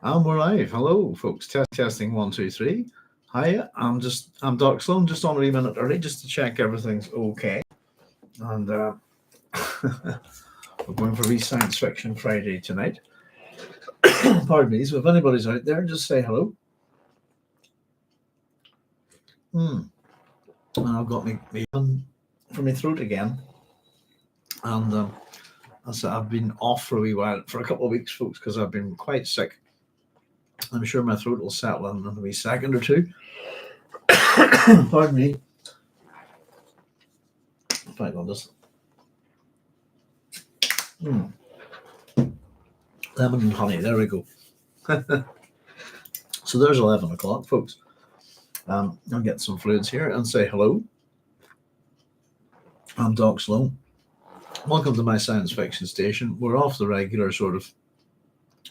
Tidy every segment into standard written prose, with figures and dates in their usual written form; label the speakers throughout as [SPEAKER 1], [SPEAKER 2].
[SPEAKER 1] And we're live. Hello, folks. Testing one, two, three. Hi, I'm Doc Sloan, just on a wee minute early, just to check everything's okay. And we're going for wee science fiction Friday tonight. Pardon me. So if anybody's out there, just say hello. And I've got me for my throat again, and I've been off for a wee while, for a couple of weeks, folks, because I've been quite sick. I'm sure my throat will settle in a wee second or two. Pardon me. Right on this. Lemon and honey. There we go. So there's 11 o'clock, folks. I'll get some fluids here and say hello. I'm Doc Sloan. Welcome to my science fiction station. We're off the regular sort of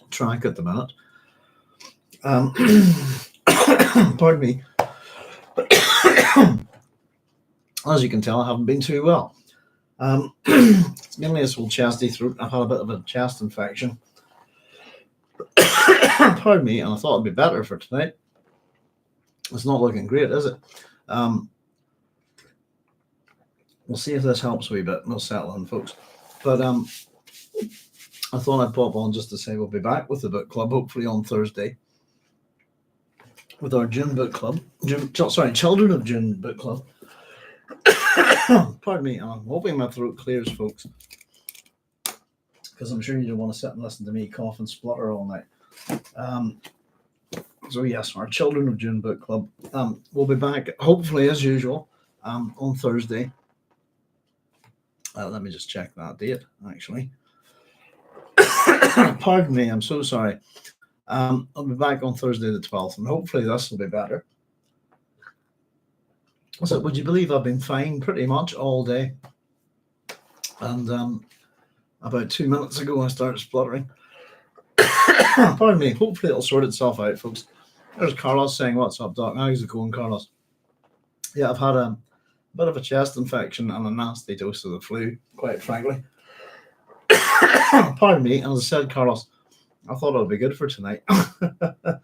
[SPEAKER 1] track at the minute. Pardon me. As you can tell, I haven't been too well. It's mainly this whole chesty throat. I've had a bit of a chest infection. Pardon me, and I thought it'd be better for tonight. It's not looking great, is it? We'll see if this helps a wee bit. We'll settle in, folks. But I thought I'd pop on just to say we'll be back with the book club, hopefully on Thursday, with our Dune book club. Children of Dune book club. Pardon me, and I'm hoping my throat clears, folks, because I'm sure you don't want to sit and listen to me cough and splutter all night. So yes, our Children of Dune book club. We'll be back, hopefully as usual, on Thursday. Let me just check that date, actually. Pardon me, I'm so sorry. I'll be back on Thursday the 12th, and hopefully this will be better. So would you believe I've been fine pretty much all day? And about 2 minutes ago I started spluttering. Pardon me, hopefully it'll sort itself out, folks. There's Carlos saying, "What's up, Doc? How's it going, Carlos?" Yeah, I've had a bit of a chest infection and a nasty dose of the flu, quite frankly. Pardon me, and as I said, Carlos, I thought it would be good for tonight. But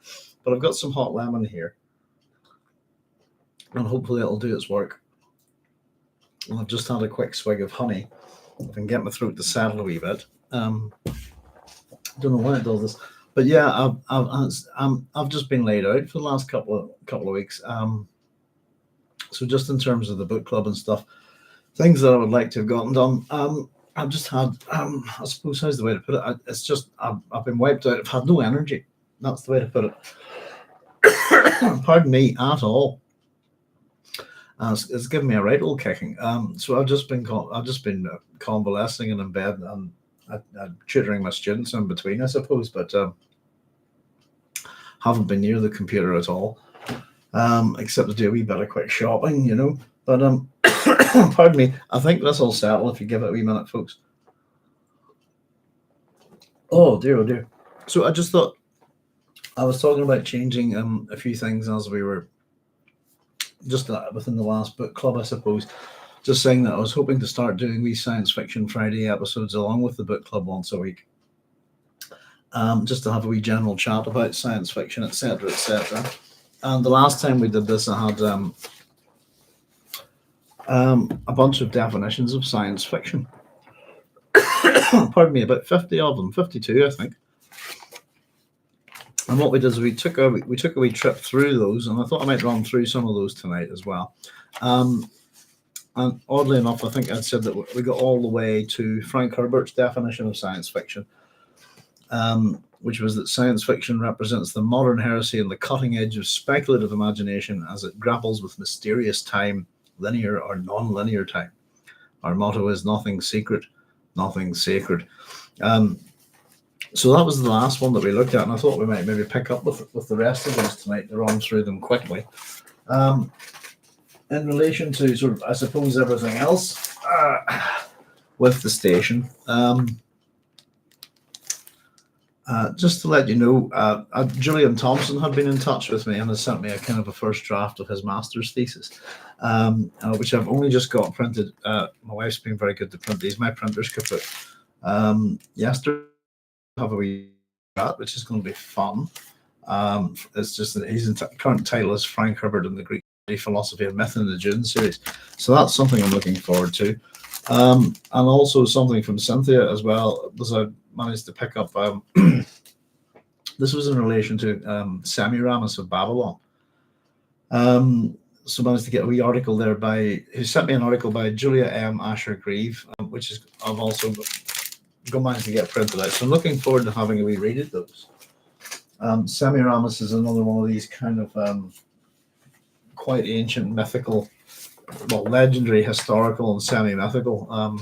[SPEAKER 1] I've got some hot lemon here, and hopefully it'll do its work. And I've just had a quick swig of honey. I can get my throat to settle a wee bit. Don't know why it does this, but yeah, I've just been laid out for the last couple of weeks. So just in terms of the book club and stuff, things that I would like to have gotten done. I've just had, I suppose, how's the way to put it? It's just I've been wiped out. I've had no energy. That's the way to put it. Pardon me, at all. It's given me a right old kicking. So I've just been convalescing and in bed and tutoring my students in between, I suppose, but haven't been near the computer at all, except to do a wee bit of quick shopping, you know. But pardon me, I think this will settle if you give it a wee minute, folks. Oh dear, oh dear. So I just thought I was talking about changing a few things as we were just within the last book club, I suppose. Just saying that I was hoping to start doing wee Science Fiction Friday episodes along with the book club once a week. Just to have a wee general chat about science fiction, etc., etc. And the last time we did this, I had a bunch of definitions of science fiction. Pardon me, about 50 of them, 52, I think. And what we did is we took a wee trip through those, and I thought I might run through some of those tonight as well. And oddly enough, I think I'd said that we got all the way to Frank Herbert's definition of science fiction, which was that science fiction represents the modern heresy and the cutting edge of speculative imagination as it grapples with mysterious time, linear or non-linear time. Our motto is nothing secret, nothing sacred. So that was the last one that we looked at, and I thought we might maybe pick up with the rest of those tonight to run through them quickly. In relation to sort of, I suppose, everything else with the station, just to let you know, Julian Thompson had been in touch with me and has sent me a kind of a first draft of his master's thesis, which I've only just got printed. My wife's been very good to print these. My printer's kaput. Yesterday, have a wee that, which is going to be fun. It's just that his current title is Frank Herbert and the Greek Philosophy of Myth in the Dune series. So that's something I'm looking forward to. And also something from Cynthia as well, was I managed to pick up. This was in relation to Semiramis of Babylon. So managed to get a wee article there who sent me an article by Julia M. Asher Grieve, which is I've also managed to get printed out. So I'm looking forward to having a wee read of those. Semiramis is another one of these kind of quite ancient, mythical, well, legendary, historical, and semi-mythical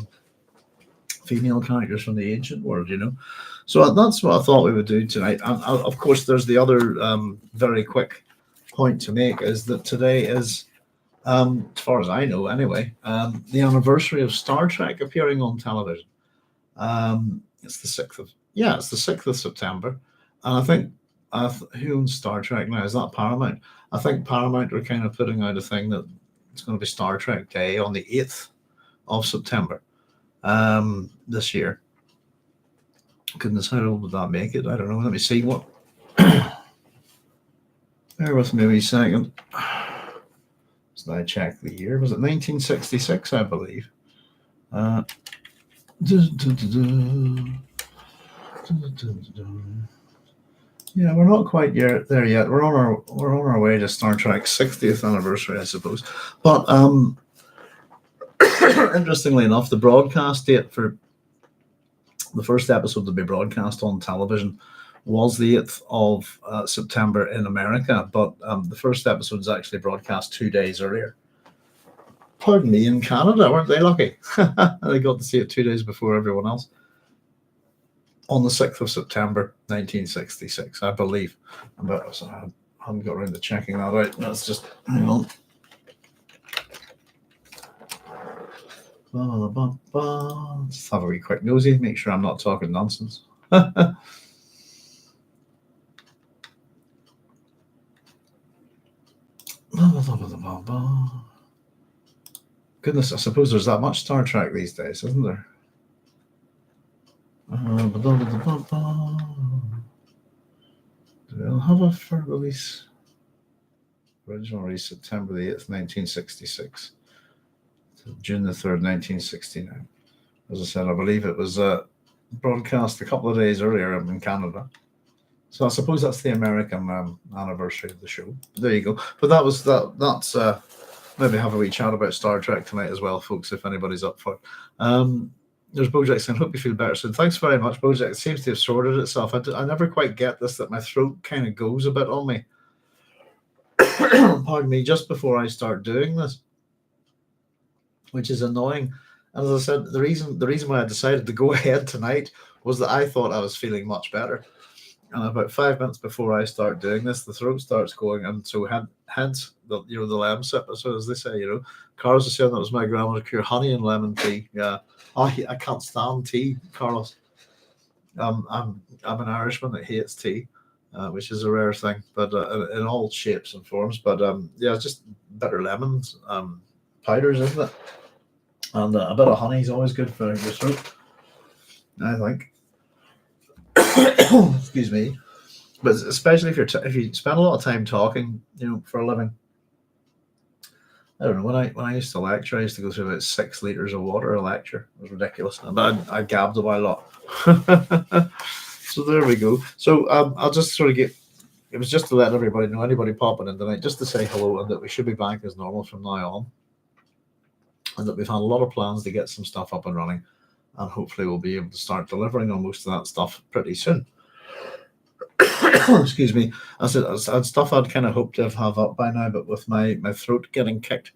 [SPEAKER 1] female characters from the ancient world, So that's what I thought we would do tonight. And of course, there's the other very quick point to make is that today is, as far as I know anyway, the anniversary of Star Trek appearing on television. It's the 6th of September. And I think, who owns Star Trek now? Is that Paramount? I think Paramount are kind of putting out a thing that it's going to be Star Trek Day on the 8th of September this year. Goodness, how old would that make it? I don't know. Let me see what. Bear with me a wee second. So I check the year. Was it 1966, I believe? Yeah, we're not quite there yet. We're on our way to Star Trek's 60th anniversary, I suppose. But interestingly enough, the broadcast date for the first episode to be broadcast on television was the 8th of September in America, but the first episode is actually broadcast 2 days earlier. Pardon me, in Canada, weren't they lucky? They got to see it 2 days before everyone else. On the 6th of September, 1966, I believe. But I haven't got around to checking that out. Let's just hang on. Just have a wee quick nosy, make sure I'm not talking nonsense. Goodness, I suppose there's that much Star Trek these days, isn't there? They'll have a for release. Original release September the 8th, 1966. June the 3rd, 1969. As I said, I believe it was broadcast a couple of days earlier in Canada. So I suppose that's the American anniversary of the show. But there you go. But that's maybe have a wee chat about Star Trek tonight as well, folks, if anybody's up for it. There's Bojack saying, hope you feel better soon. Thanks very much, Bojack. It seems to have sorted itself. I never quite get this, that my throat kind of goes a bit on me. Pardon me, just before I start doing this, which is annoying. And as I said, the reason why I decided to go ahead tonight was that I thought I was feeling much better. And about 5 minutes before I start doing this, the throat starts going, and so hence the lemon sip. So as they say, Carlos was saying that was my grandmother cure, honey and lemon tea. Yeah, I can't stand tea, Carlos. I'm an Irishman that hates tea, which is a rare thing, but in all shapes and forms. But yeah, just bitter lemons, powders, isn't it? And a bit of honey is always good for your throat, I think. Excuse me, but especially if you spend a lot of time talking, for a living. I don't know, when I used to lecture, I used to go through about 6 liters of water a lecture. It was ridiculous, but I gabbed a lot. So there we go. So I'll just sort of it was just to let everybody know, anybody popping in tonight, just to say hello, and that we should be back as normal from now on, and that we've had a lot of plans to get some stuff up and running, and hopefully we'll be able to start delivering on most of that stuff pretty soon. Excuse me. I said stuff I'd kind of hoped to have up by now, but with my throat getting kicked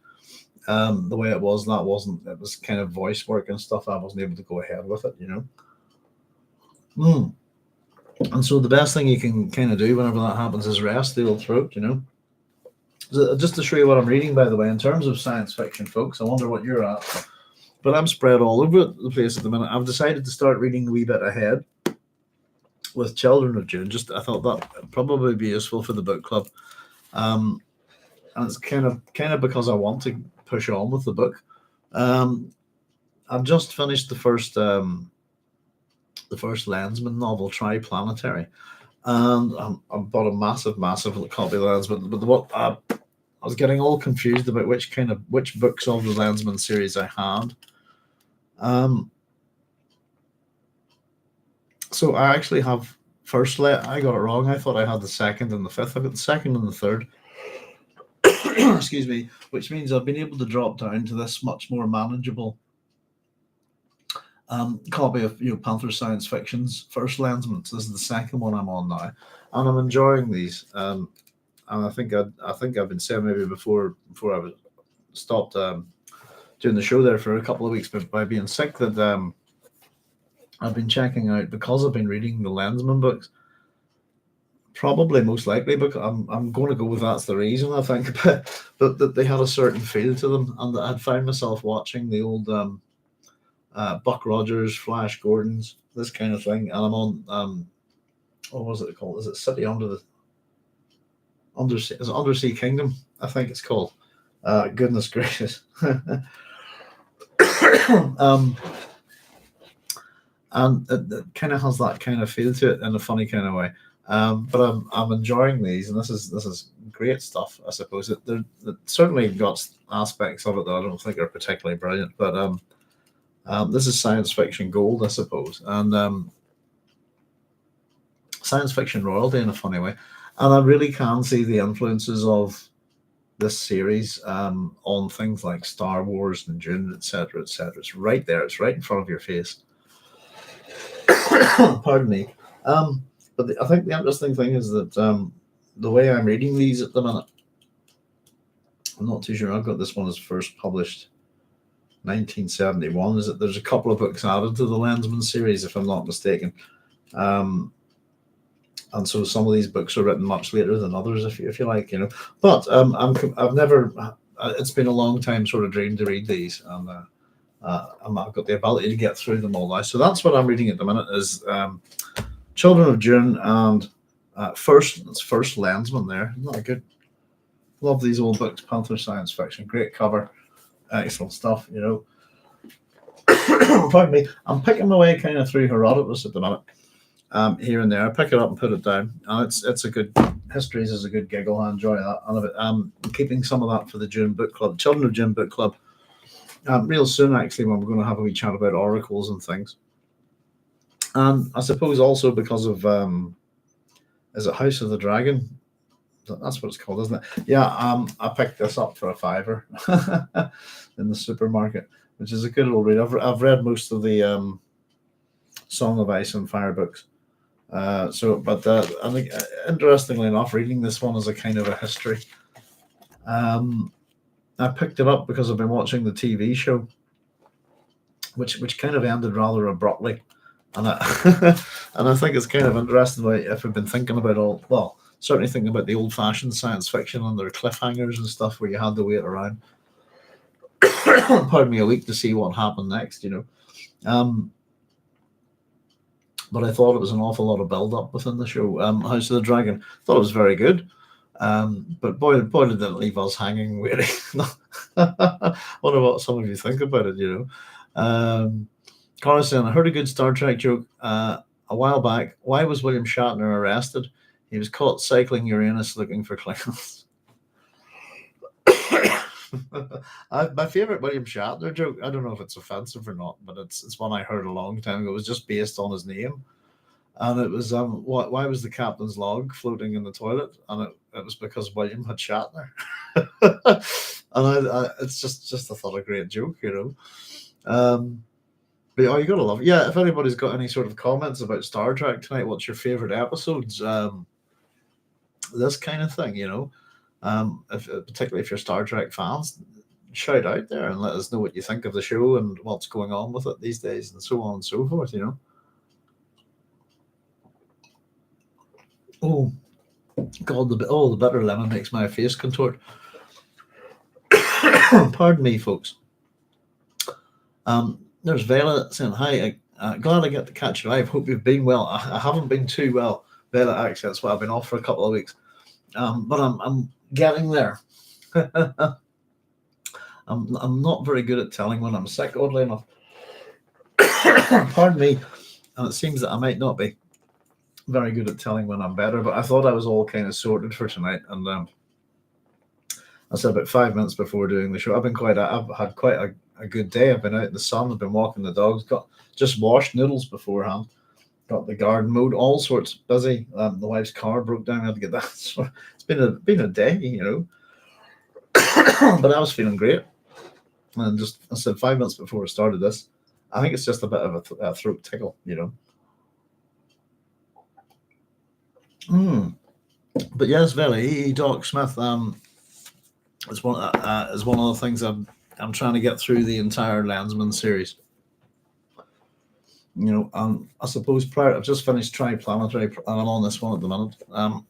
[SPEAKER 1] the way it was, it was kind of voice work and stuff. I wasn't able to go ahead with it, And so the best thing you can kind of do whenever that happens is rest the old throat, So just to show you what I'm reading, by the way, in terms of science fiction, folks, I wonder what you're at. But I'm spread all over the place at the minute. I've decided to start reading a wee bit ahead with Children of Dune. I thought that would probably be useful for the book club. And it's kind of because I want to push on with the book. I've just finished the first the first Lensman novel, Triplanetary, and I bought a massive, massive copy of the Lensman. But what I was getting all confused about which books of the Lensman series I had. So I actually have I got it wrong. I thought I had the second and the fifth. I've got the second and the third. Excuse me, which means I've been able to drop down to this much more manageable copy of Panther Science Fiction's first Lensman. So this is the second one I'm on now, and I'm enjoying these. And I think I've been saying maybe before I was stopped doing the show there for a couple of weeks, but by being sick, that I've been checking out, because I've been reading the Lensman books. Probably most likely, but I'm going to go with that's the reason, I think. But that they had a certain feel to them, and I'd find myself watching the old Buck Rogers, Flash Gordons, this kind of thing, and I'm on what was it called? Is it City Under the Undersea? Is it Undersea Kingdom? I think it's called. Goodness gracious. And it kind of has that kind of feel to it in a funny kind of way. But I'm enjoying these, and this is great stuff. I suppose it certainly got aspects of it that I don't think are particularly brilliant, but this is science fiction gold, I suppose, and science fiction royalty in a funny way. And I really can see the influences of this series on things like Star Wars and Dune, etc., etc. It's right there. It's right in front of your face. Pardon me. But I think the interesting thing is that the way I'm reading these at the minute, I'm not too sure. I've got this one as first published 1971. Is that there's a couple of books added to the Lensman series, if I'm not mistaken. And so some of these books are written much later than others, if you like, But I've never. It's been a long time sort of dream to read these, and I've got the ability to get through them all now. So that's what I'm reading at the minute is Children of Dune and first Lensman there. Not a good. Love these old books, Panther Science Fiction. Great cover, excellent stuff. Pardon me. I'm picking my way kind of through Herodotus at the minute. Here and there, I pick it up and put it down, and it's a good. Histories is a good giggle. I enjoy that. I'm keeping some of that for the Dune book club, Children of Dune book club. Real soon, actually, when we're going to have a wee chat about oracles and things. And I suppose also because of is it House of the Dragon? That's what it's called, isn't it? Yeah. I picked this up for $5 in the supermarket, which is a good old read. I've read most of the Song of Ice and Fire books. I think interestingly enough, reading this one as a kind of a history. I picked it up because I've been watching the TV show, which kind of ended rather abruptly, and I think it's kind of interesting. If I've been thinking about certainly thinking about the old-fashioned science fiction and their cliffhangers and stuff, where you had to wait around, pardon me, a week to see what happened next, But I thought it was an awful lot of build-up within the show. House of the Dragon, thought it was very good. But boy did it leave us hanging waiting. Wonder what some of you think about it, Carl saying, I heard a good Star Trek joke a while back. Why was William Shatner arrested? He was caught cycling Uranus looking for Klingons. My favorite William Shatner joke, I don't know if it's offensive or not, but it's one I heard a long time ago. It was just based on his name. And it was why was the captain's log floating in the toilet? And it was because William had Shatner. And it's just I thought a great joke, But you gotta love it. Yeah, if anybody's got any sort of comments about Star Trek tonight, what's your favorite episodes? This kind of thing, particularly if you're Star Trek fans, shout out there and let us know what you think of the show and what's going on with it these days, and so on and so forth. Oh God, the bitter lemon makes my face contort. Pardon me, folks. There's Vela saying hi. Glad I get to catch you live. Hope you've been well. I haven't been too well, Vela. Actually, that's why I've been off for a couple of weeks. But I'm getting there. I'm not very good at telling when I'm sick, oddly enough. Pardon me. and it seems that I might not be very good at telling when I'm better, but I thought I was all kind of sorted for tonight. And I said about 5 minutes before doing the show, I've had quite a good day. I've been out in the sun, I've been walking the dogs, got just washed noodles beforehand, got the garden mowed, all sorts busy. The wife's car broke down, I had to get that. So it's been a day, but I was feeling great. And just I said 5 minutes before I started this, I think it's just a bit of a throat tickle. But yes, very Doc Smith. It's one of the things I'm trying to get through the entire Landsman series. I suppose I've just finished Triplanetary, and I'm on this one at the minute.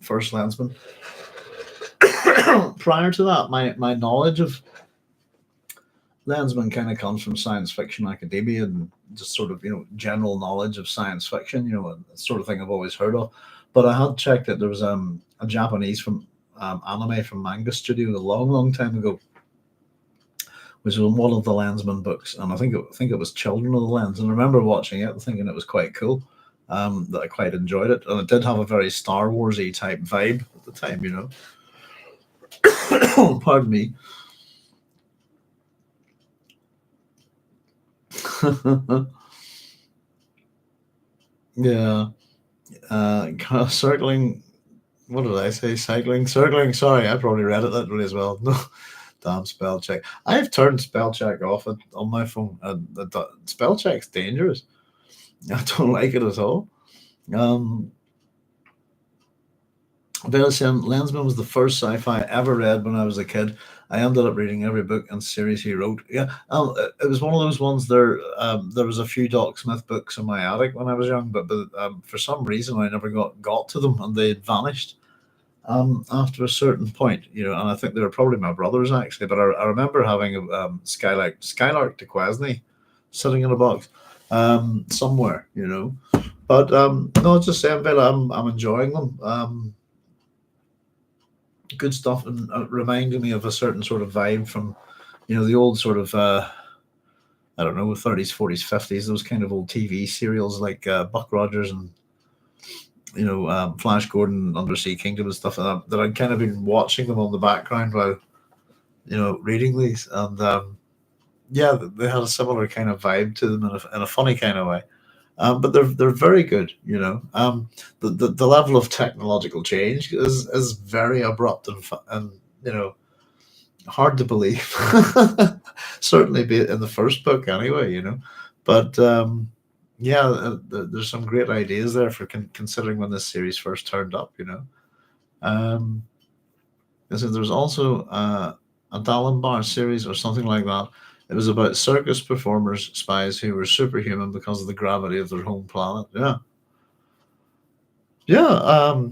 [SPEAKER 1] First Landsman. Prior to that, my knowledge of Landsman kind of comes from science fiction academia and just sort of general knowledge of science fiction, the sort of thing I've always heard of. But I had checked that there was a Japanese from anime from Manga Studio a long time ago, which was one of the Landsman books, and I think it was Children of the Lands. And I remember watching it and thinking it was quite cool, that I quite enjoyed it, and it did have a very Star Wars-y type vibe at the time. Pardon me. Yeah. Circling. What did I say? Cycling, circling. Sorry, I probably read it literally as well. No, damn spell check. I've turned spell check off on my phone. Spell check's dangerous. I don't like it at all. Belisham Landsman was the first sci-fi I ever read when I was a kid. I ended up reading every book and series he wrote. Yeah, it was one of those ones. There was a few Doc Smith books in my attic when I was young, but for some reason I never got to them, and they had vanished after a certain point. And I think they were probably my brothers actually. But I remember having a Skylark de Quesnay sitting in a box somewhere. But no, just saying, Bella, I'm enjoying them. Good stuff, and reminding me of a certain sort of vibe from the old sort of I don't know, 30s, 40s, 50s, those kind of old TV serials like Buck Rogers and Flash Gordon, Undersea Kingdom and stuff like that I'd kind of been watching them on the background while reading these. And yeah, they had a similar kind of vibe to them in a funny kind of way. But they're very good. The level of technological change is very abrupt and hard to believe. Certainly, be in the first book anyway. But yeah, there's some great ideas there for considering when this series first turned up. So there's also a Dalenbar series or something like that. It was about circus performers, spies who were superhuman because of the gravity of their home planet. Yeah, yeah.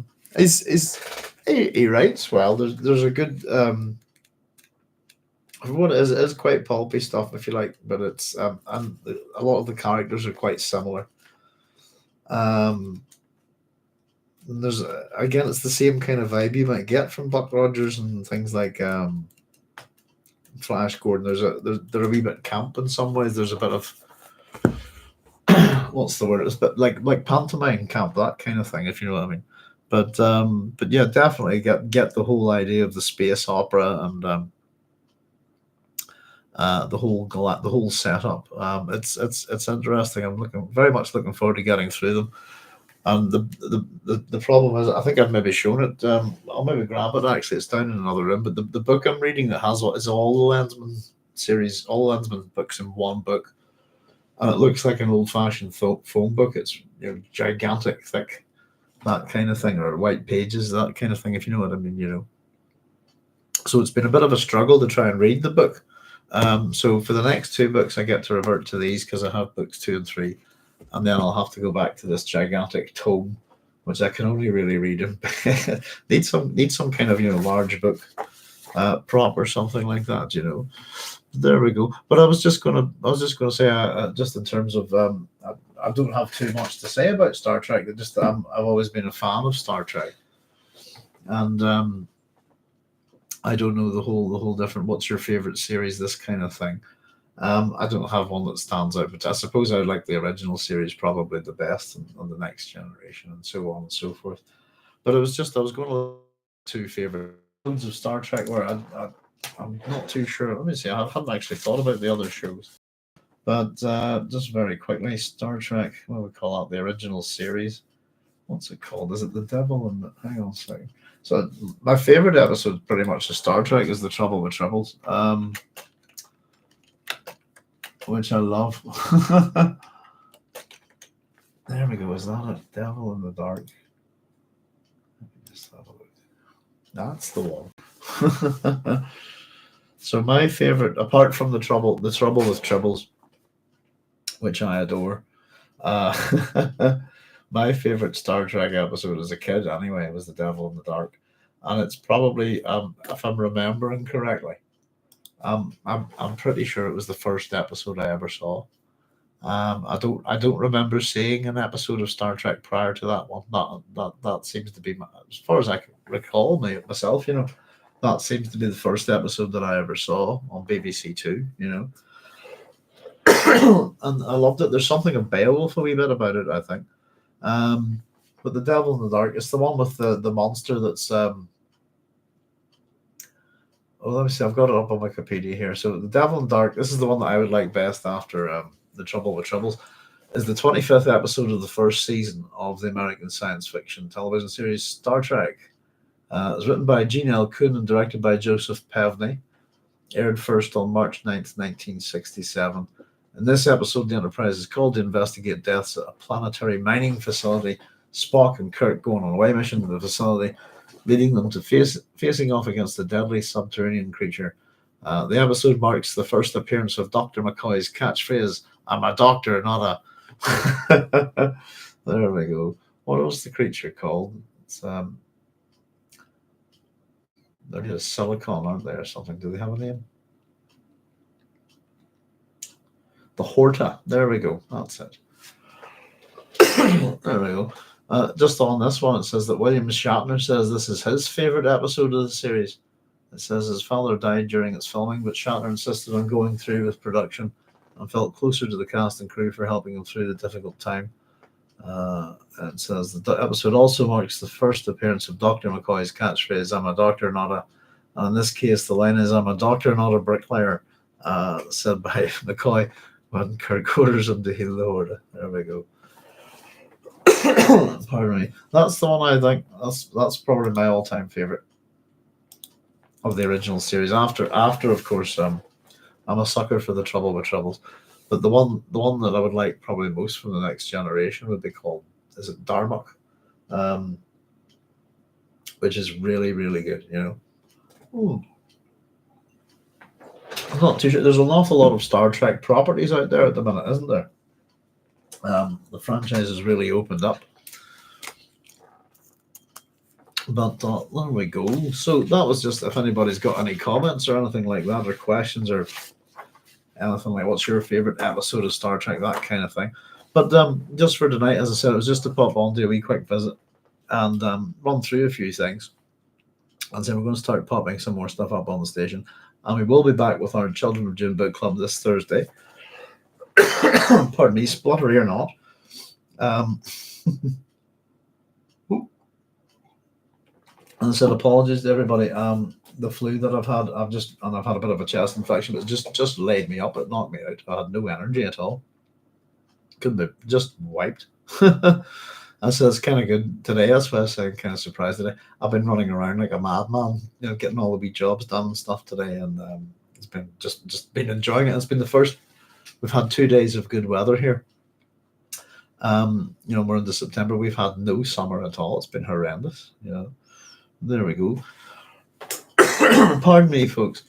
[SPEAKER 1] He writes well. There's a good what is quite pulpy stuff if you like, but it's and a lot of the characters are quite similar. There's again, it's the same kind of vibe you might get from Buck Rogers and things like Flash Gordon. They're a wee bit camp in some ways. There's a bit of what's the word? It's a bit like pantomime camp, that kind of thing, if you know what I mean. But yeah, definitely get the whole idea of the space opera and the whole setup. It's interesting. I'm very much looking forward to getting through them. And the problem is, I think I've maybe shown it. I'll maybe grab it. Actually, it's down in another room. But the book I'm reading that is all the Landsman series, all the Landsman books in one book, and it looks like an old-fashioned phone book. It's gigantic, thick, that kind of thing, or white pages, that kind of thing. If you know what I mean. So it's been a bit of a struggle to try and read the book. So for the next two books, I get to revert to these because I have books 2 and 3. And then I'll have to go back to this gigantic tome, which I can only really read in need some kind of large book prop or something like that. There we go. But I was just gonna say just in terms of I don't have too much to say about Star Trek. I've always been a fan of Star Trek, and I don't know the whole different. What's your favorite series? This kind of thing. I don't have one that stands out, but I suppose I would like the original series probably the best, and the Next Generation, and so on and so forth. But it was just I was going to look at two favorite episodes of Star Trek where I'm not too sure. Let me see. I haven't actually thought about the other shows, but just very quickly, Star Trek. What do we call that? The original series. What's it called? Is it the Devil? And hang on a second. So my favorite episode, pretty much, of Star Trek is the Trouble with Tribbles, which I love. There we go. Is that it? Devil in the Dark. Let me just have a look. That's the one. So my favorite, apart from the Trouble with Tribbles, which I adore, my favorite Star Trek episode as a kid, anyway, was The Devil in the Dark, and it's probably, if I'm remembering correctly, I'm pretty sure it was the first episode I ever saw. I don't remember seeing an episode of Star Trek prior to that one. That seems to be as far as I can recall myself. That seems to be the first episode that I ever saw on BBC Two. And I loved it. There's something of Beowulf a wee bit about it, I think. Um, but the Devil in the Dark, it's the one with the monster that's. Oh, let me see. I've got it up on Wikipedia here. So the Devil in the Dark. This is the one that I would like best after the Trouble with Troubles. Is the 25th episode of the first season of the American science fiction television series Star Trek. It was written by Gene L. Kuhn and directed by Joseph Pevney. Aired first on March 9th, 1967. In this episode, the Enterprise is called to investigate deaths at a planetary mining facility. Spock and Kirk go on an away mission to the facility, leading them to facing off against a deadly subterranean creature. The episode marks the first appearance of Dr. McCoy's catchphrase, "I'm a doctor, not a..." There we go. What was the creature called? It's they're just silicon, aren't they, or something? Do they have a name? The Horta. There we go. That's it. There we go. Just on this one, it says that William Shatner says this is his favorite episode of the series. It says his father died during its filming, but Shatner insisted on going through with production and felt closer to the cast and crew for helping him through the difficult time. It says the episode also marks the first appearance of Dr. McCoy's catchphrase, "I'm a doctor, not a..." And in this case, the line is, "I'm a doctor, not a bricklayer," said by McCoy when Kirk orders him to heal the Horta. There we go. Pardon me. That's the one I think that's probably my all-time favorite of the original series. After of course, I'm a sucker for the Trouble with Troubles, but the one that I would like probably most from the Next Generation would be called, is it Darmok, which is really really good. I'm not too sure. There's an awful lot of Star Trek properties out there at the minute, isn't there? The franchise has really opened up. But there we go. So that was just, if anybody's got any comments or anything like that, or questions, or anything like, what's your favorite episode of Star Trek, that kind of thing. But just for tonight, as I said, it was just to pop on, do a wee quick visit, and run through a few things. And so we're going to start popping some more stuff up on the station. And we will be back with our Children of Dune book club this Thursday. Pardon me, spluttery or not. And I said apologies to everybody. The flu that I've had, I've had a bit of a chest infection, but it's just laid me up. It knocked me out. I had no energy at all. Couldn't be, just wiped. I said it's kind of good today. That's why I said I'm kind of surprised today. I've been running around like a madman, getting all the wee jobs done and stuff today, and it's been just been enjoying it. It's been the first. We've had 2 days of good weather here. We're into September. We've had no summer at all. It's been horrendous. There we go. Pardon me, folks.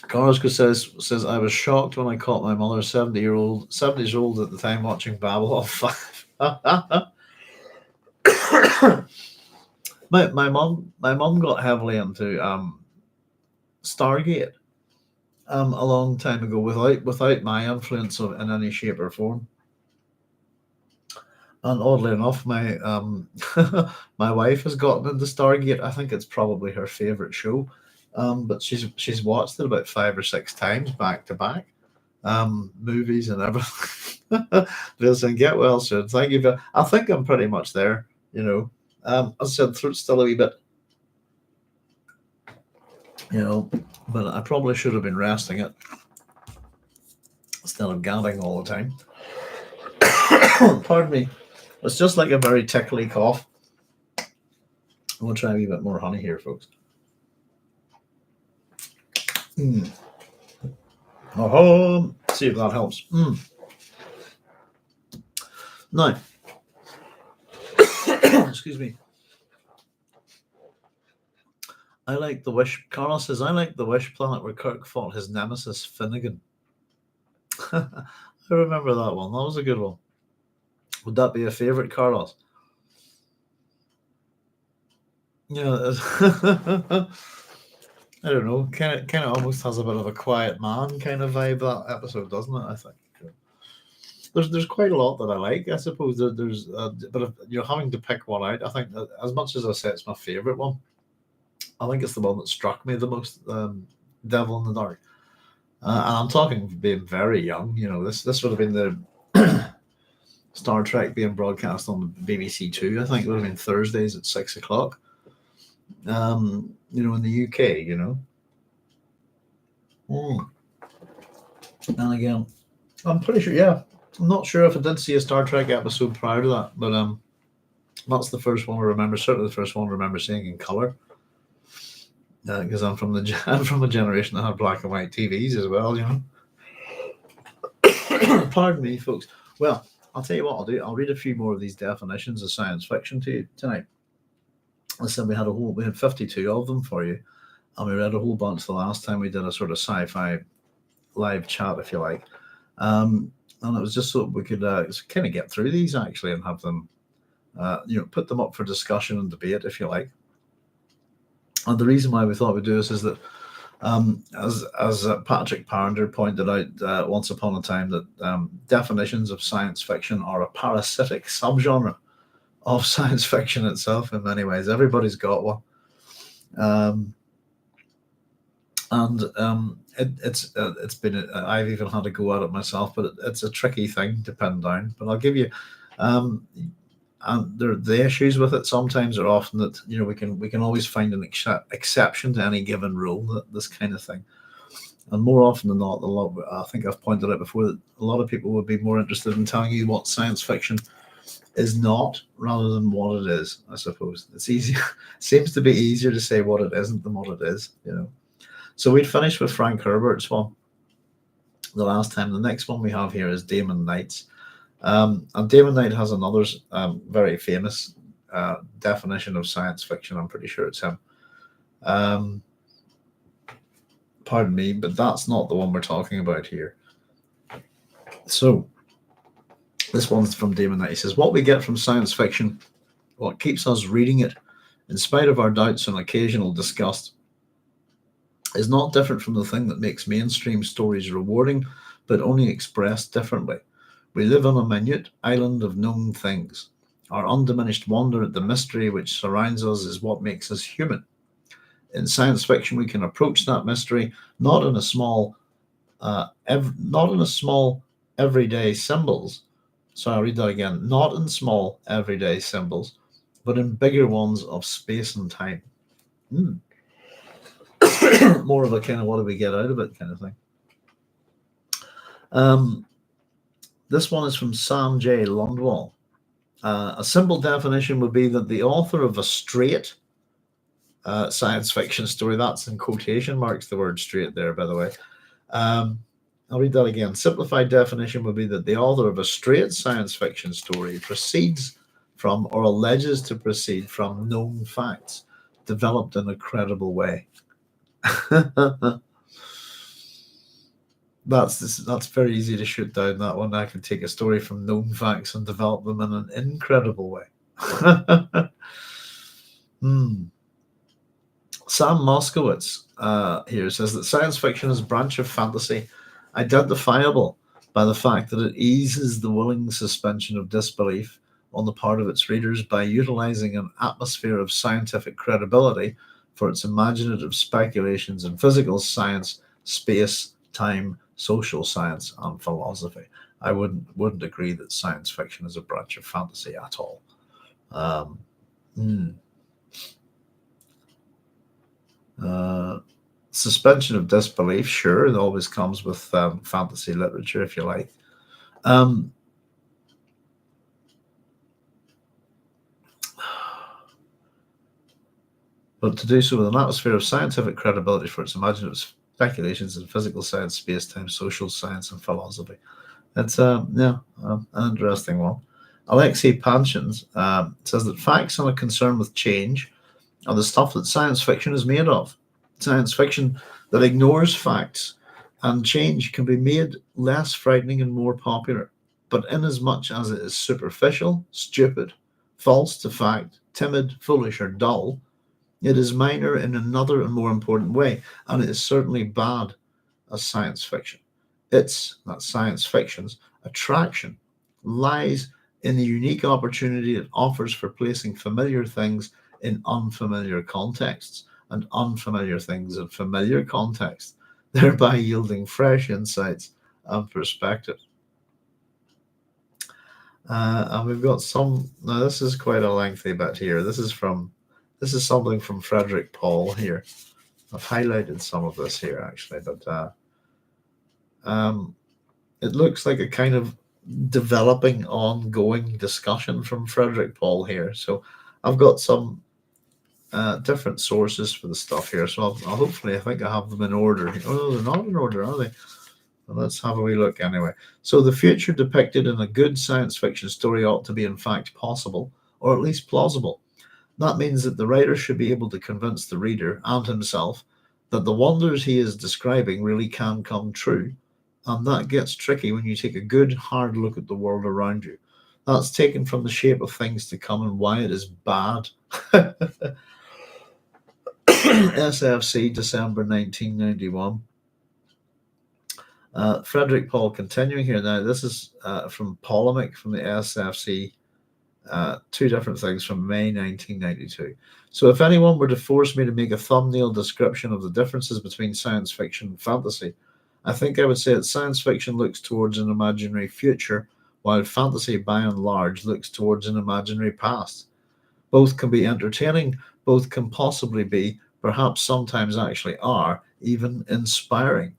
[SPEAKER 1] Carrasco says I was shocked when I caught my mother, 70 years old at the time, watching Babylon 5. my mom got heavily into Stargate a long time ago, without my influence in any shape or form. And oddly enough, my my wife has gotten into Stargate. I think it's probably her favorite show. But she's watched it about 5 or 6 times back to back, movies and everything. Listen, get well soon. Thank you. I think I'm pretty much there. As I said, throat's still a wee bit, but I probably should have been resting it instead of gabbing all the time. Pardon me. It's just like a very tickly cough. I'm going to try a wee bit more honey here, folks. See if that helps. Now, excuse me. I like the Wish. Carlos says, I like the Wish planet where Kirk fought his nemesis Finnegan. I remember that one. That was a good one. Would that be a favourite, Carlos? Yeah. I don't know. Kind of almost has a bit of a quiet man kind of vibe, that episode, doesn't it? I think. There's quite a lot that I like. I suppose there's, but if you're having to pick one out, I think that as much as I say it's my favourite one, I think it's the one that struck me the most. Devil in the Dark, and I'm talking being very young. This would have been the Star Trek being broadcast on the BBC Two. I think it would have been Thursdays at 6 o'clock. In the UK. And again, I'm pretty sure. Yeah, I'm not sure if I did see a Star Trek episode prior to that, but that's the first one I remember. Certainly, the first one I remember seeing in color. Because I'm from a generation that had black and white TVs as well. Pardon me, folks. Well, I'll tell you what I'll do. I'll read a few more of these definitions of science fiction to you tonight. Listen, we had 52 of them for you, and we read a whole bunch the last time we did a sort of sci-fi live chat, if you like. And it was just so we could kind of get through these actually and have them, put them up for discussion and debate, if you like. And the reason why we thought we'd do this is that, as Patrick Parender pointed out once upon a time, that definitions of science fiction are a parasitic subgenre of science fiction itself in many ways. Everybody's got one. It's been, I've even had to go at it myself, but it's a tricky thing to pin down. But I'll give you, and the issues with it sometimes are often that we can always find an exception to any given rule, this kind of thing. And more often than not, I think I've pointed out before that a lot of people would be more interested in telling you what science fiction is not rather than what it is. I suppose it's easy. Seems to be easier to say what it isn't than what it is. So we'd finished with Frank Herbert's one the last time. The next one we have here is Damon Knight's. And Damon Knight has another very famous definition of science fiction. I'm pretty sure it's him. Pardon me, but that's not the one we're talking about here. So this one's from Damon Knight. He says, what we get from science fiction, what keeps us reading it, in spite of our doubts and occasional disgust, is not different from the thing that makes mainstream stories rewarding, but only expressed differently. We live on a minute island of known things. Our undiminished wonder at the mystery which surrounds us is what makes us human. In science fiction, we can approach that mystery not in small everyday symbols. So I'll read that again. Not in small everyday symbols, but in bigger ones of space and time. More of a kind of what do we get out of it kind of thing. This one is from Sam J. Lundwall. A simple definition would be that the author of a straight science fiction story, that's in quotation marks, the word straight there, by the way. I'll read that again. Simplified definition would be that the author of a straight science fiction story proceeds from or alleges to proceed from known facts developed in a credible way. That's very easy to shoot down, that one. I can take a story from known facts and develop them in an incredible way. Sam Moskowitz here says that science fiction is a branch of fantasy identifiable by the fact that it eases the willing suspension of disbelief on the part of its readers by utilizing an atmosphere of scientific credibility for its imaginative speculations in physical science, space, time, social science, and philosophy. I wouldn't agree that science fiction is a branch of fantasy at all. Um, hmm. Suspension of disbelief, sure, it always comes with fantasy literature, if you like. Um, but to do so with an atmosphere of scientific credibility for its imaginative speculations in physical science, space time, social science, and philosophy. It's an interesting one. Alexei Panchins says that facts and a concern with change are the stuff that science fiction is made of. Science fiction that ignores facts and change can be made less frightening and more popular. But inasmuch as it is superficial, stupid, false to fact, timid, foolish, or dull, it is minor in another and more important way, and it is certainly bad as science fiction. That science fiction's attraction lies in the unique opportunity it offers for placing familiar things in unfamiliar contexts and unfamiliar things in familiar contexts, thereby yielding fresh insights and perspectives. And we've got some. Now, this is quite a lengthy bit here. This is something from Frederick Paul here. I've highlighted some of this here actually, but um, it looks like a kind of developing, ongoing discussion from Frederick Paul here. So I've got some different sources for the stuff here. So I'll hopefully, I think I have them in order. Oh, no, they're not in order, are they? Well, let's have a wee look anyway. So the future depicted in a good science fiction story ought to be in fact possible, or at least plausible. That means that the writer should be able to convince the reader and himself that the wonders he is describing really can come true. And that gets tricky when you take a good, hard look at the world around you. That's taken from the shape of things to come and why it is bad. SFC, December 1991. Frederick Paul continuing here now. This is from Polemic from the SFC. Two different things from May 1992. So, if anyone were to force me to make a thumbnail description of the differences between science fiction and fantasy, I think I would say that science fiction looks towards an imaginary future, while fantasy, by and large, looks towards an imaginary past. Both can be entertaining, both can possibly be, perhaps sometimes actually are, even inspiring.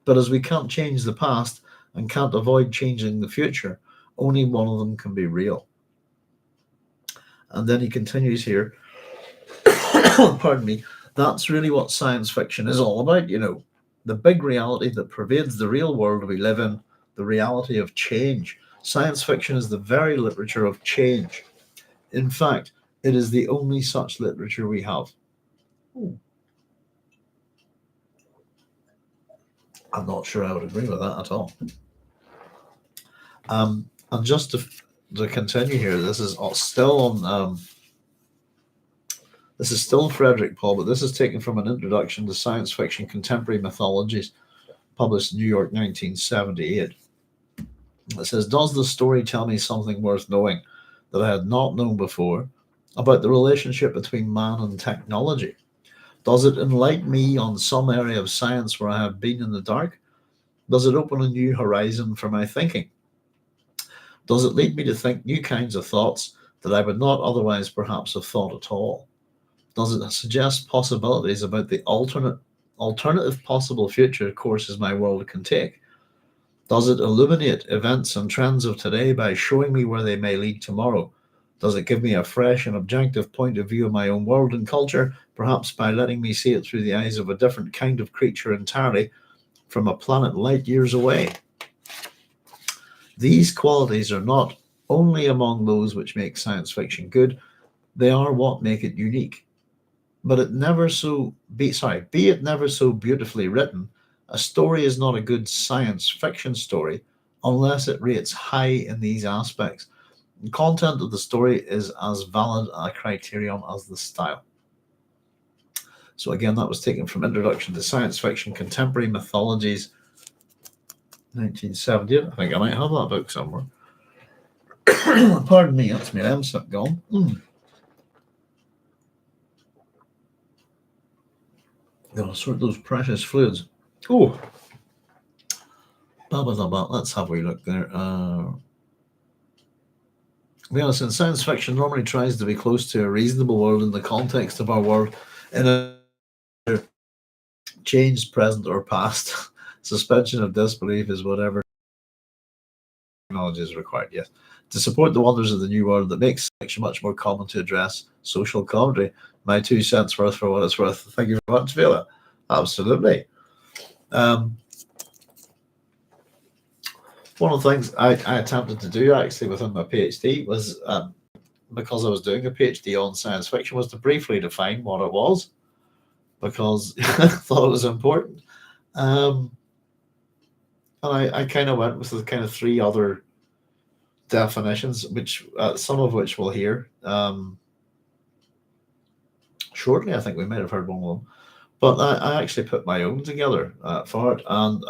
[SPEAKER 1] But as we can't change the past and can't avoid changing the future, only one of them can be real. And then he continues here, pardon me, that's really what science fiction is all about, the big reality that pervades the real world we live in, the reality of change. Science fiction is the very literature of change. In fact, it is the only such literature we have. Ooh. I'm not sure I would agree with that at all. And just to continue here, this is still on. This is still Frederick Paul, but this is taken from an introduction to science fiction contemporary mythologies, published in New York, 1978. It says, "Does the story tell me something worth knowing that I had not known before about the relationship between man and technology? Does it enlighten me on some area of science where I have been in the dark? Does it open a new horizon for my thinking? Does it lead me to think new kinds of thoughts that I would not otherwise perhaps have thought at all? Does it suggest possibilities about the alternative possible future courses my world can take? Does it illuminate events and trends of today by showing me where they may lead tomorrow? Does it give me a fresh and objective point of view of my own world and culture, perhaps by letting me see it through the eyes of a different kind of creature entirely from a planet light years away? These qualities are not only among those which make science fiction good, they are what make it unique. But it never so be it never so beautifully written, a story is not a good science fiction story unless it rates high in these aspects. The content of the story is as valid a criterion as the style." So again, that was taken from Introduction to Science Fiction Contemporary Mythologies, 1970. I think I might have that book somewhere. Pardon me, that's my MSIP gone. Gotta sort those precious fluids. Oh, blah, blah, blah, blah. Let's have a wee look there. To be honest, in science fiction normally tries to be close to a reasonable world in the context of our world, in a changed present or past. Suspension of disbelief is whatever technology is required, yes. To support the wonders of the new world that makes fiction much more common to address social comedy. My 2 cents worth for what it's worth. Thank you very much, Vila. Absolutely. One of the things I attempted to do actually within my PhD was because I was doing a PhD on science fiction was to briefly define what it was because I thought it was important. And I kind of went with the kind of three other definitions, which some of which we'll hear shortly. I think we might have heard one of them, but I actually put my own together for it and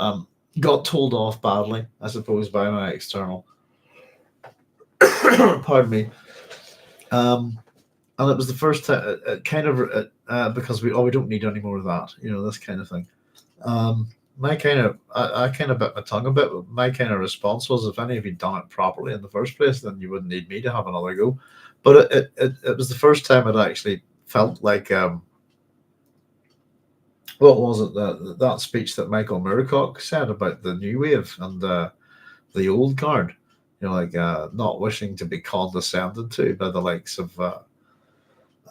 [SPEAKER 1] got told off badly, I suppose, by my external. Pardon me. And it was the first time, kind of because we don't need any more of that, this kind of thing. My kind of I kind of bit my tongue a bit. But my kind of response was, if any of you done it properly in the first place, then you wouldn't need me to have another go. But it was the first time it actually felt like what was it that speech that Michael Moorcock said about the new wave and the old guard, like not wishing to be condescended to by the likes of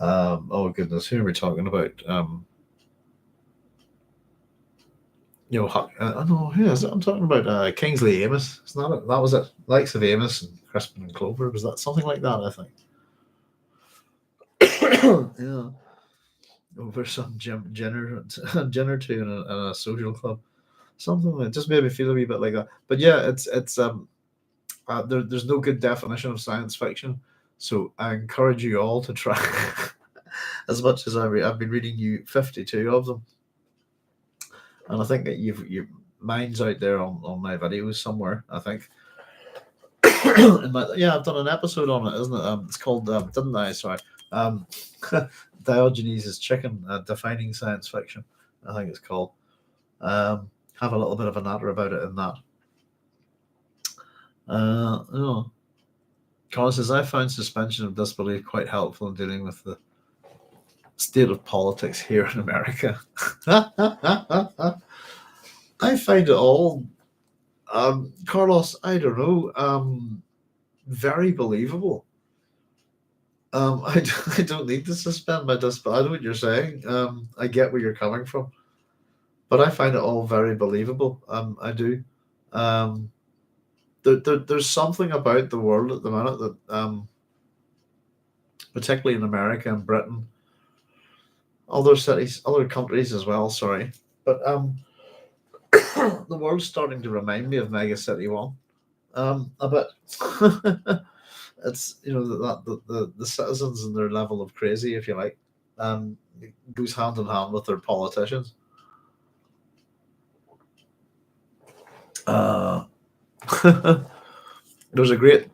[SPEAKER 1] oh goodness, who are we talking about? No, who is it? I'm talking about Kingsley Amos. It's not it. That was it. Likes of Amos and Crispin and Clover. Was that something like that? I think. Yeah, over some dinner too in a social club. Something that just made me feel a wee bit like that. But yeah, it's there's no good definition of science fiction, so I encourage you all to try. As much as I've been reading you 52 of them, and I think that mine's out there on my videos somewhere. I think. I've done an episode on it, isn't it? It's called didn't I? Sorry, Diogenes' Chicken, defining science fiction. I think it's called. Have a little bit of a natter about it in that. Carl says, I found suspension of disbelief quite helpful in dealing with the state of politics here in America. I find it all, Carlos, I don't know, very believable. I don't need to suspend my disbelief. I know what you're saying. I get where you're coming from. But I find it all very believable. I do. There's something about the world at the minute that, particularly in America and Britain, other cities, other countries as well. Sorry, but the world's starting to remind me of Mega City One. A bit. It's the citizens and their level of crazy, if you like, goes hand in hand with their politicians. There's a great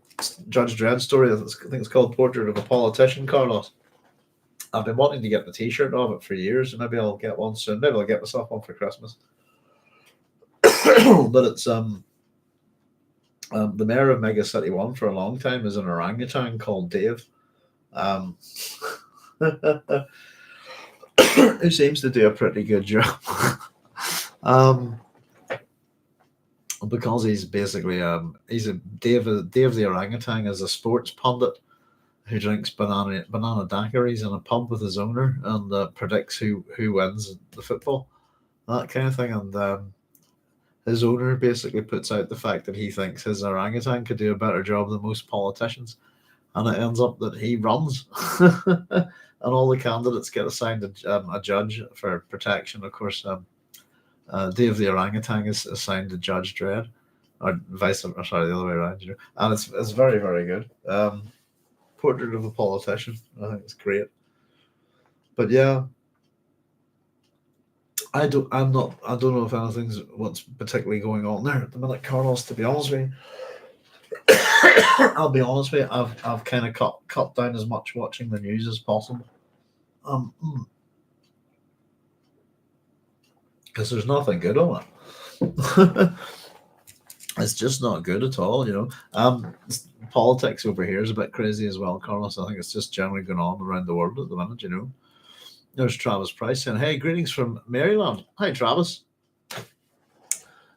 [SPEAKER 1] Judge Dredd story. I think it's called Portrait of a Politician, Carlos. I've been wanting to get the T-shirt of it for years, and maybe I'll get one soon. Maybe I'll get myself one for Christmas. But it's the mayor of Mega City One for a long time is an orangutan called Dave, who seems to do a pretty good job. Because he's basically he's a Dave the orangutan is a sports pundit who drinks banana daiquiris in a pub with his owner and predicts who wins the football, that kind of thing. And his owner basically puts out the fact that he thinks his orangutan could do a better job than most politicians, and it ends up that he runs, and all the candidates get assigned a judge for protection. Of course, Dave the orangutan is assigned to Judge Dredd, or the other way around, and it's very, very good. Portrait of a Politician, I think it's great. But yeah, I don't know if anything's what's particularly going on there at the minute, Carlos. To be honest with you, I'll be honest with you, I've kind of cut down as much watching the news as possible. because there's nothing good on it. It's just not good at all, you know. Politics over here is a bit crazy as well, Carlos. I think it's just generally going on around the world at the minute, you know. There's Travis Price saying, "Hey, greetings from Maryland." Hi, Travis.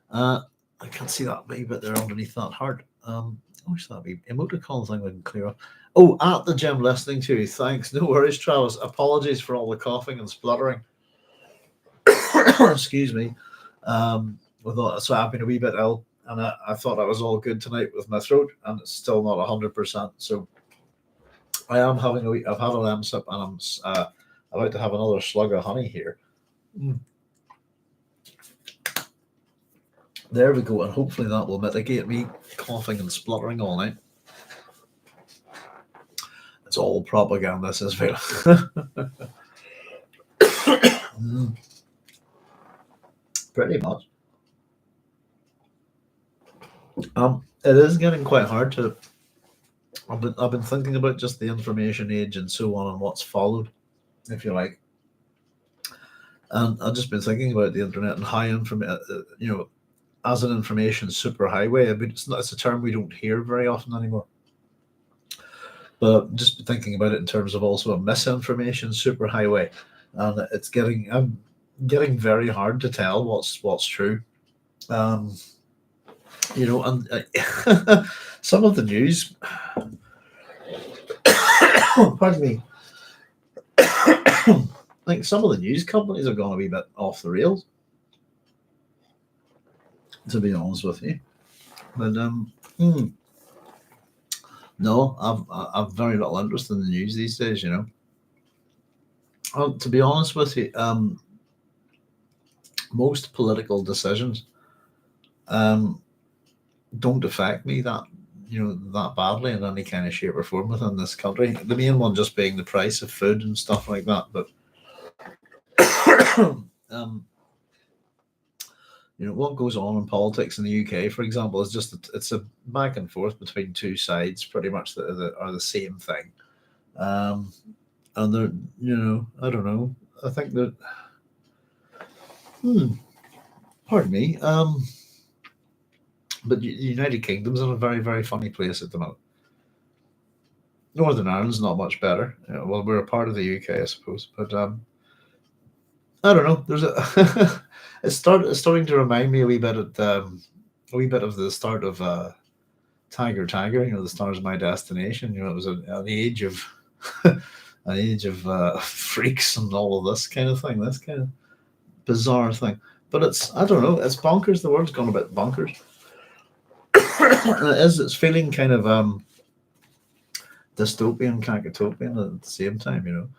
[SPEAKER 1] I can't see that wee bit there underneath that heart. I wish that be emoticon thing would clear up. Oh, at the gym listening to you. Thanks. No worries, Travis. Apologies for all the coughing and spluttering. Excuse me. So I've been a wee bit ill, and I thought I was all good tonight with my throat, and it's still not 100%. So I am having a wee. I've had a lamb sip, and I'm about to have another slug of honey here. Mm. There we go, and hopefully that will mitigate me coughing and spluttering all night. It's all propaganda, says Vela. Pretty much. It is getting quite hard to. I've been thinking about just the information age and so on, and what's followed, if you like. And I've just been thinking about the internet and how you know, as an information superhighway. I mean, it's a term we don't hear very often anymore. But just thinking about it in terms of also a misinformation superhighway, and it's getting getting very hard to tell what's true. Um, you know, and some of the news. Pardon me. Like some of the news companies are going to be a bit off the rails, to be honest with you. But no, I've very little interest in the news these days. You know, to be honest with you, most political decisions um, don't affect me that badly in any kind of shape or form within this country. The main one just being the price of food and stuff like that. But um, you know what goes on in politics in the UK, for example, is it's a back and forth between two sides, pretty much that are the same thing. Um, and they're, I don't know. I think that. Hmm, pardon me. But the United Kingdom's in a very, very funny place at the moment. Northern Ireland's not much better. Well, we're a part of the UK, I suppose, but I don't know. There's a it's starting to remind me a wee bit of the start of Tiger Tiger. You know, the stars of my destination. You know, it was an age of an age of freaks and all of this kind of thing. This kind of bizarre thing. But I don't know. It's bonkers. The world's gone a bit bonkers. And it is. It's feeling kind of dystopian, utopian at the same time. You know,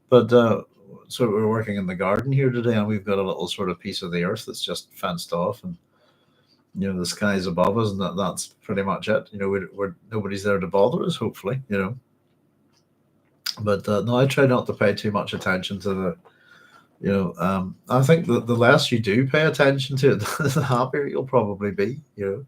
[SPEAKER 1] but. So we're working in the garden here today, and we've got a little sort of piece of the earth that's just fenced off, and the sky's above us, and that's pretty much it. You know, we're nobody's there to bother us, hopefully. You know, but no, I try not to pay too much attention to the. I think that the less you do pay attention to it, the happier you'll probably be. You know.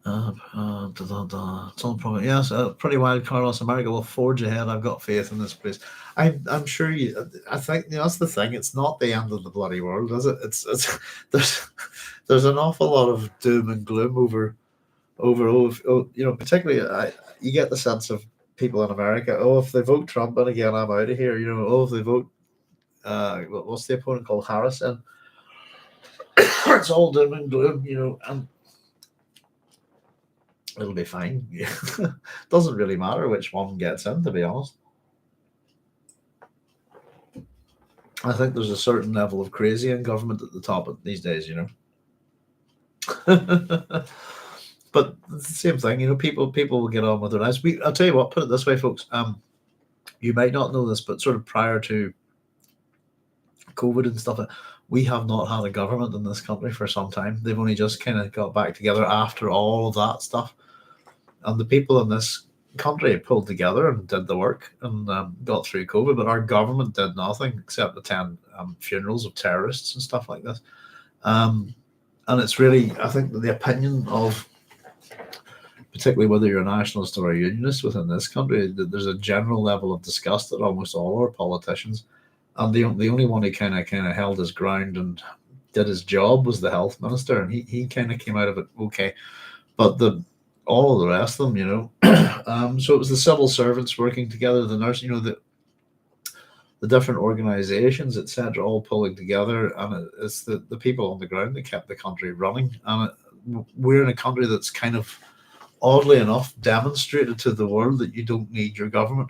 [SPEAKER 1] It's all probably yes. Pretty wild, Carlos. America will forge ahead. I've got faith in this place. I'm sure you. I think that's the thing. It's not the end of the bloody world, is it? It's there's an awful lot of doom and gloom particularly you get the sense of people in America. Oh, if they vote Trump, and again, I'm out of here. You know, oh, if they vote, what's the opponent called, Harris, and it's all doom and gloom. You know, and it'll be fine. Doesn't really matter which one gets in, to be honest. I think there's a certain level of crazy in government at the top these days, you know. But it's the same thing, you know. People will get on with their lives. I'll tell you what. Put it this way, folks. You might not know this, but sort of prior to COVID and stuff, we have not had a government in this country for some time. They've only just kind of got back together after all of that stuff. And the people in this country pulled together and did the work and got through COVID, but our government did nothing except attend funerals of terrorists and stuff like this. And it's really, I think, the opinion of particularly whether you're a nationalist or a unionist within this country, there's a general level of disgust at almost all our politicians. And the only one who kind of held his ground and did his job was the health minister, and he kind of came out of it okay. But the all of the rest of them, so it was the civil servants working together, the nurse, the different organisations, etc., all pulling together, and it's the people on the ground that kept the country running. And we're in a country that's kind of, oddly enough, demonstrated to the world that you don't need your government.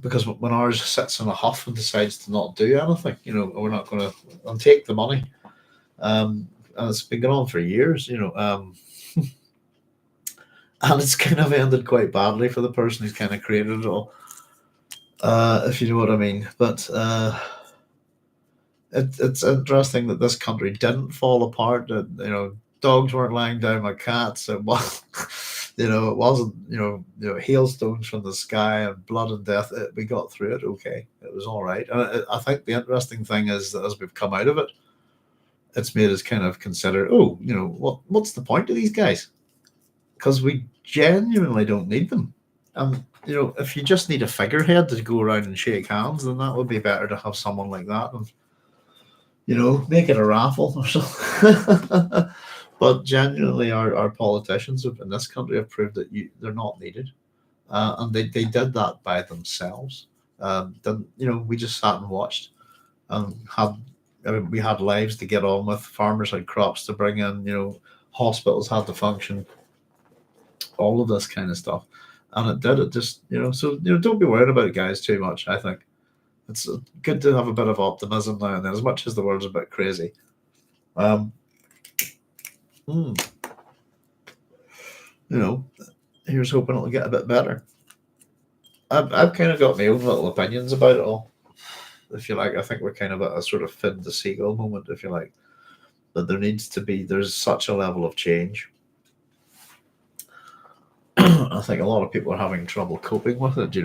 [SPEAKER 1] Because when ours sits in a huff and decides to not do anything, we're not going to and take the money. And it's been going on for years, and it's kind of ended quite badly for the person who's kind of created it all, if you know what I mean. But it's interesting that this country didn't fall apart. That dogs weren't lying down with cats. It was, it wasn't hailstones from the sky and blood and death. We got through it okay. It was all right. And I think the interesting thing is that as we've come out of it, it's made us kind of consider, what's the point of these guys? Because we genuinely don't need them. And if you just need a figurehead to go around and shake hands, then that would be better to have someone like that and make it a raffle or something. But genuinely, our politicians in this country have proved that they're not needed, and they did that by themselves. We just sat and watched, and we had lives to get on with. Farmers had crops to bring in. Hospitals had to function. All of this kind of stuff, and it did. It just So don't be worried about it, guys, too much. I think it's good to have a bit of optimism now and then, as much as the world's a bit crazy. Here's hoping it'll get a bit better. I've kind of got my own little opinions about it all, if you like. I think we're kind of at a sort of Finn the Seagull moment, if you like, that there's such a level of change. I think a lot of people are having trouble coping with it,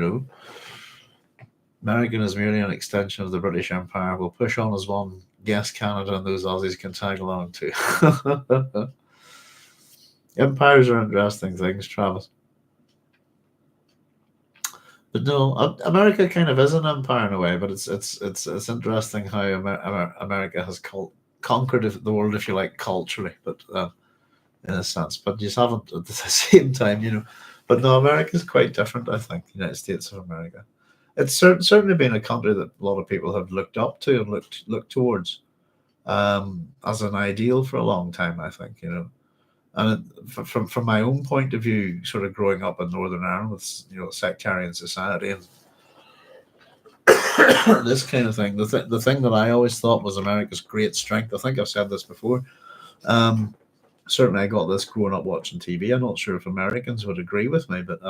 [SPEAKER 1] American is merely an extension of the British Empire. We'll push on as one. Yes, Canada and those Aussies can tag along too. Empires are interesting things, Travis. But no, America kind of is an empire in a way. But it's interesting how America has conquered the world, if you like, culturally, but in a sense. But you just haven't at the same time, But no, America is quite different. I think the United States of America. It's certainly been a country that a lot of people have looked up to and looked towards as an ideal for a long time. I think and from my own point of view, sort of growing up in Northern Ireland with sectarian society and this kind of thing, the thing that I always thought was America's great strength. I think I've said this before. Certainly, I got this growing up watching TV. I'm not sure if Americans would agree with me, but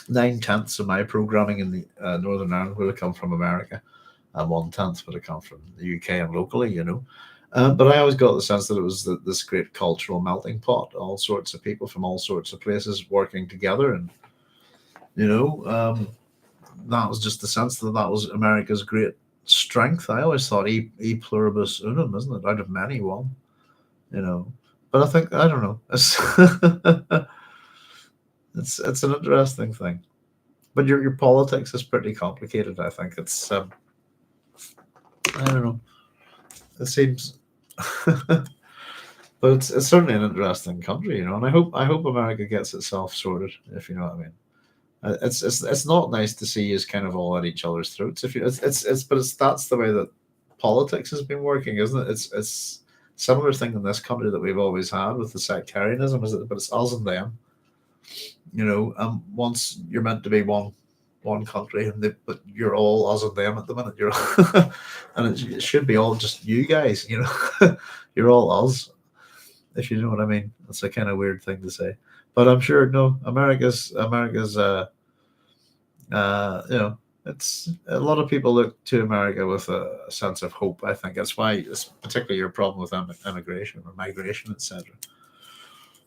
[SPEAKER 1] 9/10 of my programming in the Northern Ireland would have come from America, and 1/10 would have come from the UK and locally, But I always got the sense that it was this great cultural melting pot, all sorts of people from all sorts of places working together, and that was just the sense that was America's great strength. I always thought e pluribus unum, isn't it? Out of many, one, But I think I don't know. It's an interesting thing, but your politics is pretty complicated. I think it's I don't know. It seems, but it's certainly an interesting country, And I hope America gets itself sorted, if you know what I mean. It's not nice to see us kind of all at each other's throats. If that's the way that politics has been working, isn't it? It's similar thing in this country that we've always had with the sectarianism, but it's us and them. Once you're meant to be one country, but you're all us and them at the minute. And it should be all just you guys. You're all us, if you know what I mean. That's a kind of weird thing to say, but I'm sure America's. It's a lot of people look to America with a sense of hope. I think that's why it's particularly your problem with immigration or migration, etc.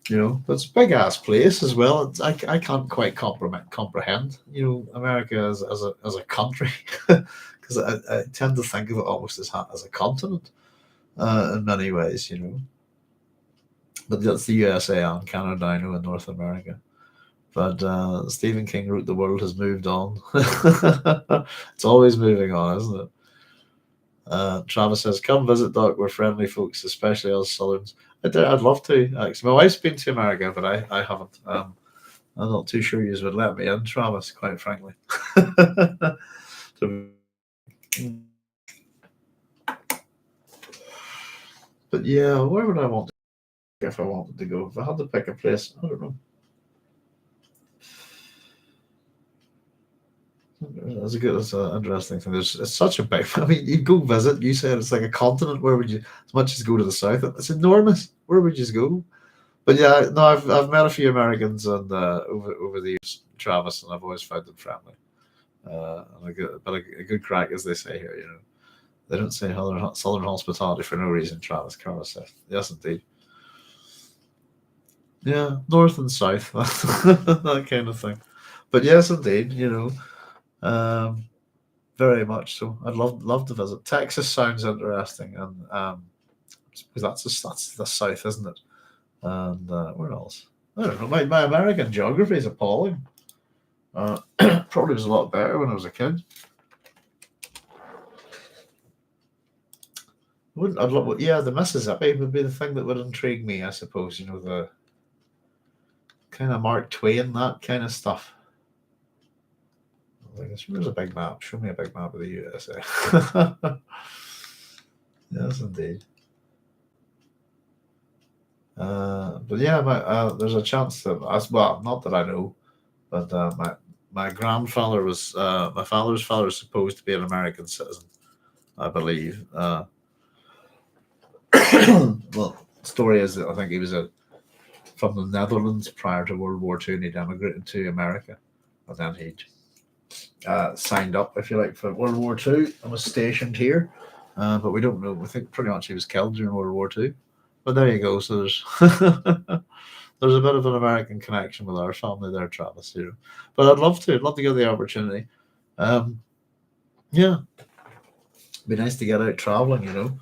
[SPEAKER 1] But it's a big ass place as well. I can't quite comprehend, America as a country, because I tend to think of it almost as a continent in many ways, but that's the USA and Canada, I know, in North America. But Stephen King wrote The World Has Moved On. It's always moving on, isn't it? Travis says, "Come visit, Doc. We're friendly folks, especially us Southerns." I'd love to. Actually, my wife's been to America, but I haven't. I'm not too sure you would let me in, Travis. Quite frankly. But yeah, where would I want to go if I wanted to go? If I had to pick a place, I don't know. That's an interesting thing. It's such a big. I mean, you go visit. You said it's like a continent. Where would you, as much as go to the south? It's enormous. Where would you go? But yeah, no, I've met a few Americans and over the years, Travis, and I've always found them friendly. And a good crack, as they say here. You know, they don't say southern hospitality for no reason. Travis Carlos says, "Yes, indeed." Yeah, north and south, that kind of thing. But yes, indeed, you know, very much so. I'd love to visit. Texas sounds interesting, and because that's the south, isn't it? And where else? I don't know. My American geography is appalling. Probably was a lot better when I was a kid. I'd love, yeah, the Mississippi would be the thing that would intrigue me, I suppose. You know, the kind of Mark Twain, that kind of stuff. There's a big map. Show me a big map of the USA. Yes, indeed. But yeah, there's a chance that, as well, not that I know, but my grandfather was my father's father is supposed to be an American citizen, I believe. Well, the story is that I think he was from the Netherlands prior to World War II, and he'd emigrated to America, and then he'd signed up, if you like, for World War II and was stationed here. But we don't know. We think pretty much he was killed during World War II. But there you go. So there's there's a bit of an American connection with our family there, Travis. You know, but I'd love to get the opportunity. Um, yeah, be nice to get out traveling. You know,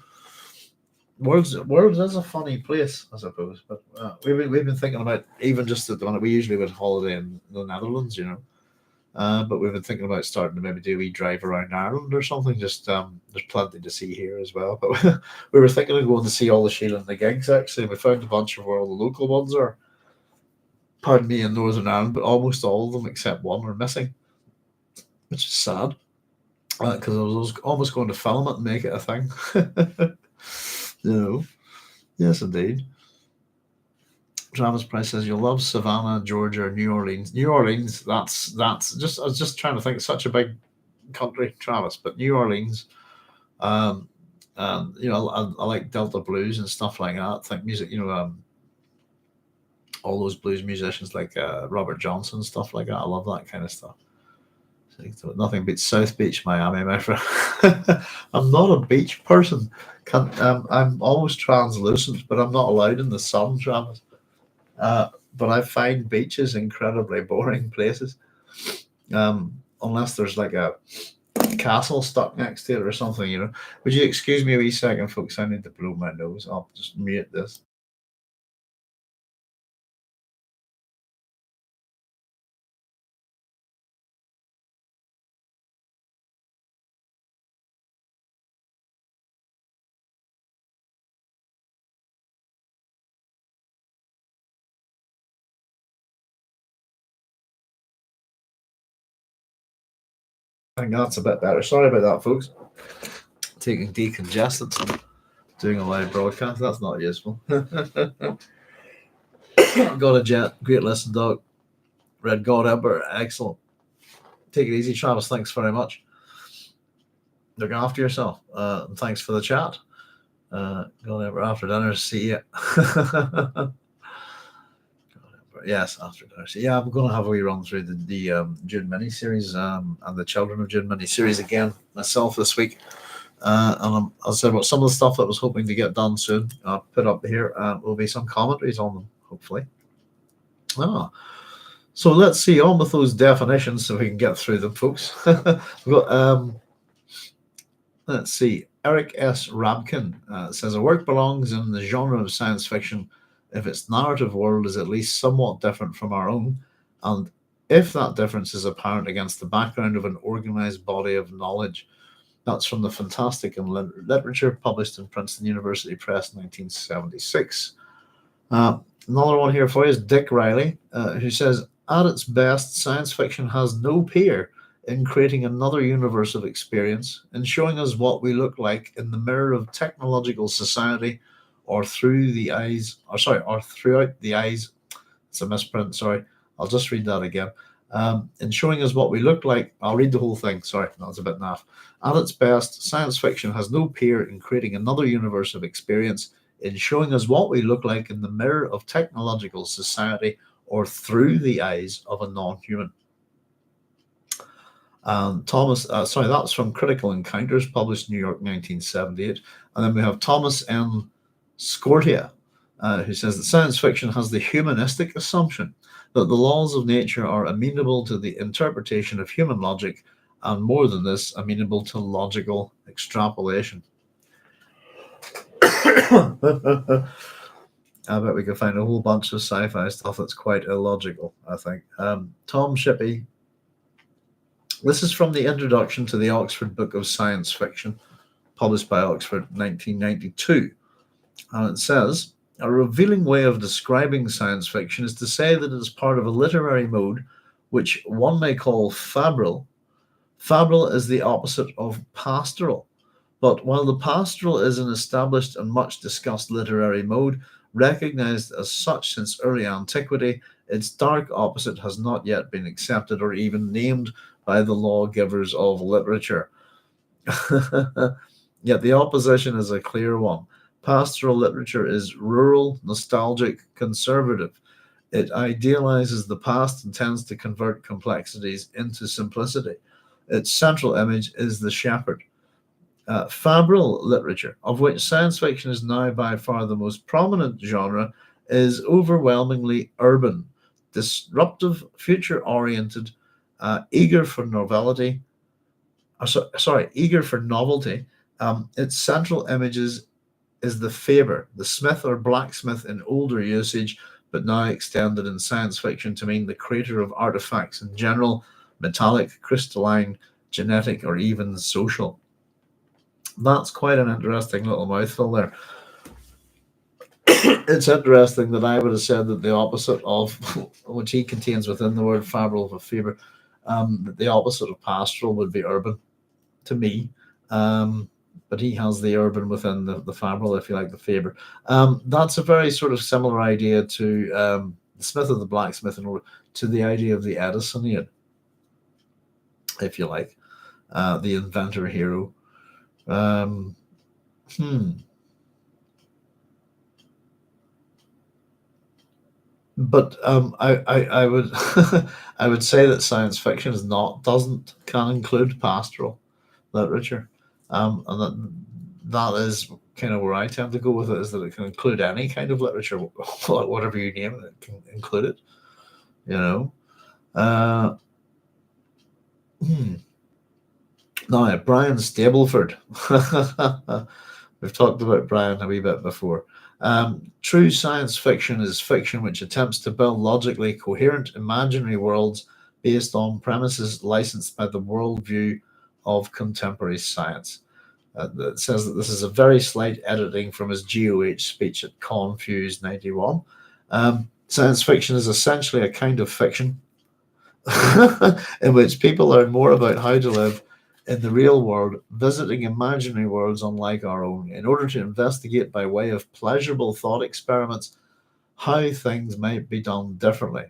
[SPEAKER 1] world's is a funny place, I suppose. But we've been thinking about even just at the one we usually would holiday in the Netherlands. You know. But we've been thinking about starting to maybe do a wee drive around Ireland or something. Just there's plenty to see here as well. But we were thinking of going to see all the Sheila and the gigs. Actually, we found a bunch of where all the local ones are. Pardon me, in Northern Ireland, but almost all of them except one are missing, which is sad. Because I was almost going to film it and make it a thing. You know, yes, indeed. Travis Price says you'll love Savannah, Georgia, New Orleans. New Orleans, that's just I was just trying to think. It's such a big country, Travis, but New Orleans, um, you know, I like Delta blues and stuff like that. I think music, you know, all those blues musicians like Robert Johnson, stuff like that. I love that kind of stuff. So nothing beats South Beach, Miami, my friend. I'm not a beach person. I'm almost translucent, but I'm not allowed in the sun, Travis. But I find beaches incredibly boring places, unless there's like a castle stuck next to it or something. You know. Would you excuse me a wee second, folks? I need to blow my nose. I'll just mute this. I think that's a bit better. Sorry about that, folks. Taking decongestants and doing a live broadcast. That's not useful. Got a jet. Great listen, dog. Red God Ember. Excellent. Take it easy, Travis. Thanks very much. Look after yourself. And thanks for the chat. God Ember after dinner. See ya. Yes, after dinner. So yeah, I'm going to have a wee run through the Dune mini series and the Children of Dune mini series again myself this week. And I'll say about some of the stuff that I was hoping to get done soon. I'll put up here. Will be some commentaries on them, hopefully. Ah, so let's see on with those definitions so we can get through them, folks. We've got, let's see. Eric S. Rabkin says a work belongs in the genre of science fiction if its narrative world is at least somewhat different from our own, and if that difference is apparent against the background of an organized body of knowledge. That's from The Fantastic in Literature, published in Princeton University Press, 1976. Another one here for you is Dick Riley, who says, at its best, science fiction has no peer in creating another universe of experience, in showing us what we look like in the mirror of technological society, or through the eyes, or throughout the eyes. It's a misprint, sorry. I'll just read that again. In showing us what we look like, I'll read the whole thing. Sorry, that was a bit naff. At its best, science fiction has no peer in creating another universe of experience, in showing us what we look like in the mirror of technological society, or through the eyes of a non-human. That's from Critical Encounters, published New York, 1978. And then we have Thomas M. Scortia, who says that science fiction has the humanistic assumption that the laws of nature are amenable to the interpretation of human logic, and more than this, amenable to logical extrapolation. I bet we could find a whole bunch of sci-fi stuff that's quite illogical, I think. Tom Shippey. This is from the Introduction to the Oxford Book of Science Fiction, published by Oxford, 1992. And it says, a revealing way of describing science fiction is to say that it is part of a literary mode which one may call fabrile. Fabrile is the opposite of pastoral. But while the pastoral is an established and much discussed literary mode, recognized as such since early antiquity, its dark opposite has not yet been accepted or even named by the lawgivers of literature. Yet the opposition is a clear one. Pastoral literature is rural, nostalgic, conservative. It idealizes the past and tends to convert complexities into simplicity. Its central image is the shepherd. Fabrile literature, of which science fiction is now by far the most prominent genre, is overwhelmingly urban, disruptive, future-oriented, eager for novelty. Eager for novelty. Its central images is the faber, the smith or blacksmith in older usage, but now extended in science fiction to mean the creator of artifacts in general, metallic, crystalline, genetic, or even social. That's quite an interesting little mouthful there. It's interesting that I would have said that the opposite of, which he contains within the word fabrile of a faber, that the opposite of pastoral would be urban to me. But he has the urban within the fabrile, if you like, the faber. That's a very sort of similar idea to the smith or the blacksmith, and to the idea of the Edisonian, if you like, the inventor hero. But I would I would say that science fiction can include pastoral literature, and that is kind of where I tend to go with it, is that it can include any kind of literature, whatever you name it, it can include it. You know. Now, Brian Stableford. We've talked about Brian a wee bit before. True science fiction is fiction which attempts to build logically coherent imaginary worlds based on premises licensed by the worldview of contemporary science. It says that this is a very slight editing from his GOH speech at Confuse 91. Science fiction is essentially a kind of fiction in which people learn more about how to live in the real world, visiting imaginary worlds unlike our own, in order to investigate by way of pleasurable thought experiments how things might be done differently.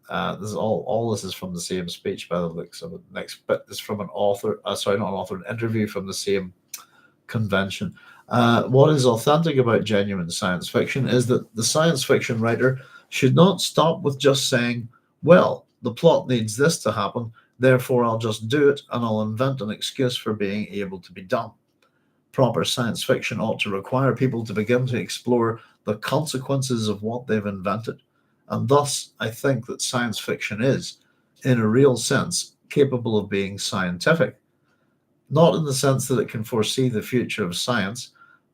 [SPEAKER 1] This is all. This is from the same speech, by the looks of it. Next bit is from an author. Not an author, an interview from the same convention. What is authentic about genuine science fiction is that the science fiction writer should not stop with just saying, "Well, the plot needs this to happen, therefore I'll just do it and I'll invent an excuse for being able to be done." Proper science fiction ought to require people to begin to explore the consequences of what they've invented. And thus, I think that science fiction is, in a real sense, capable of being scientific. Not in the sense that it can foresee the future of science,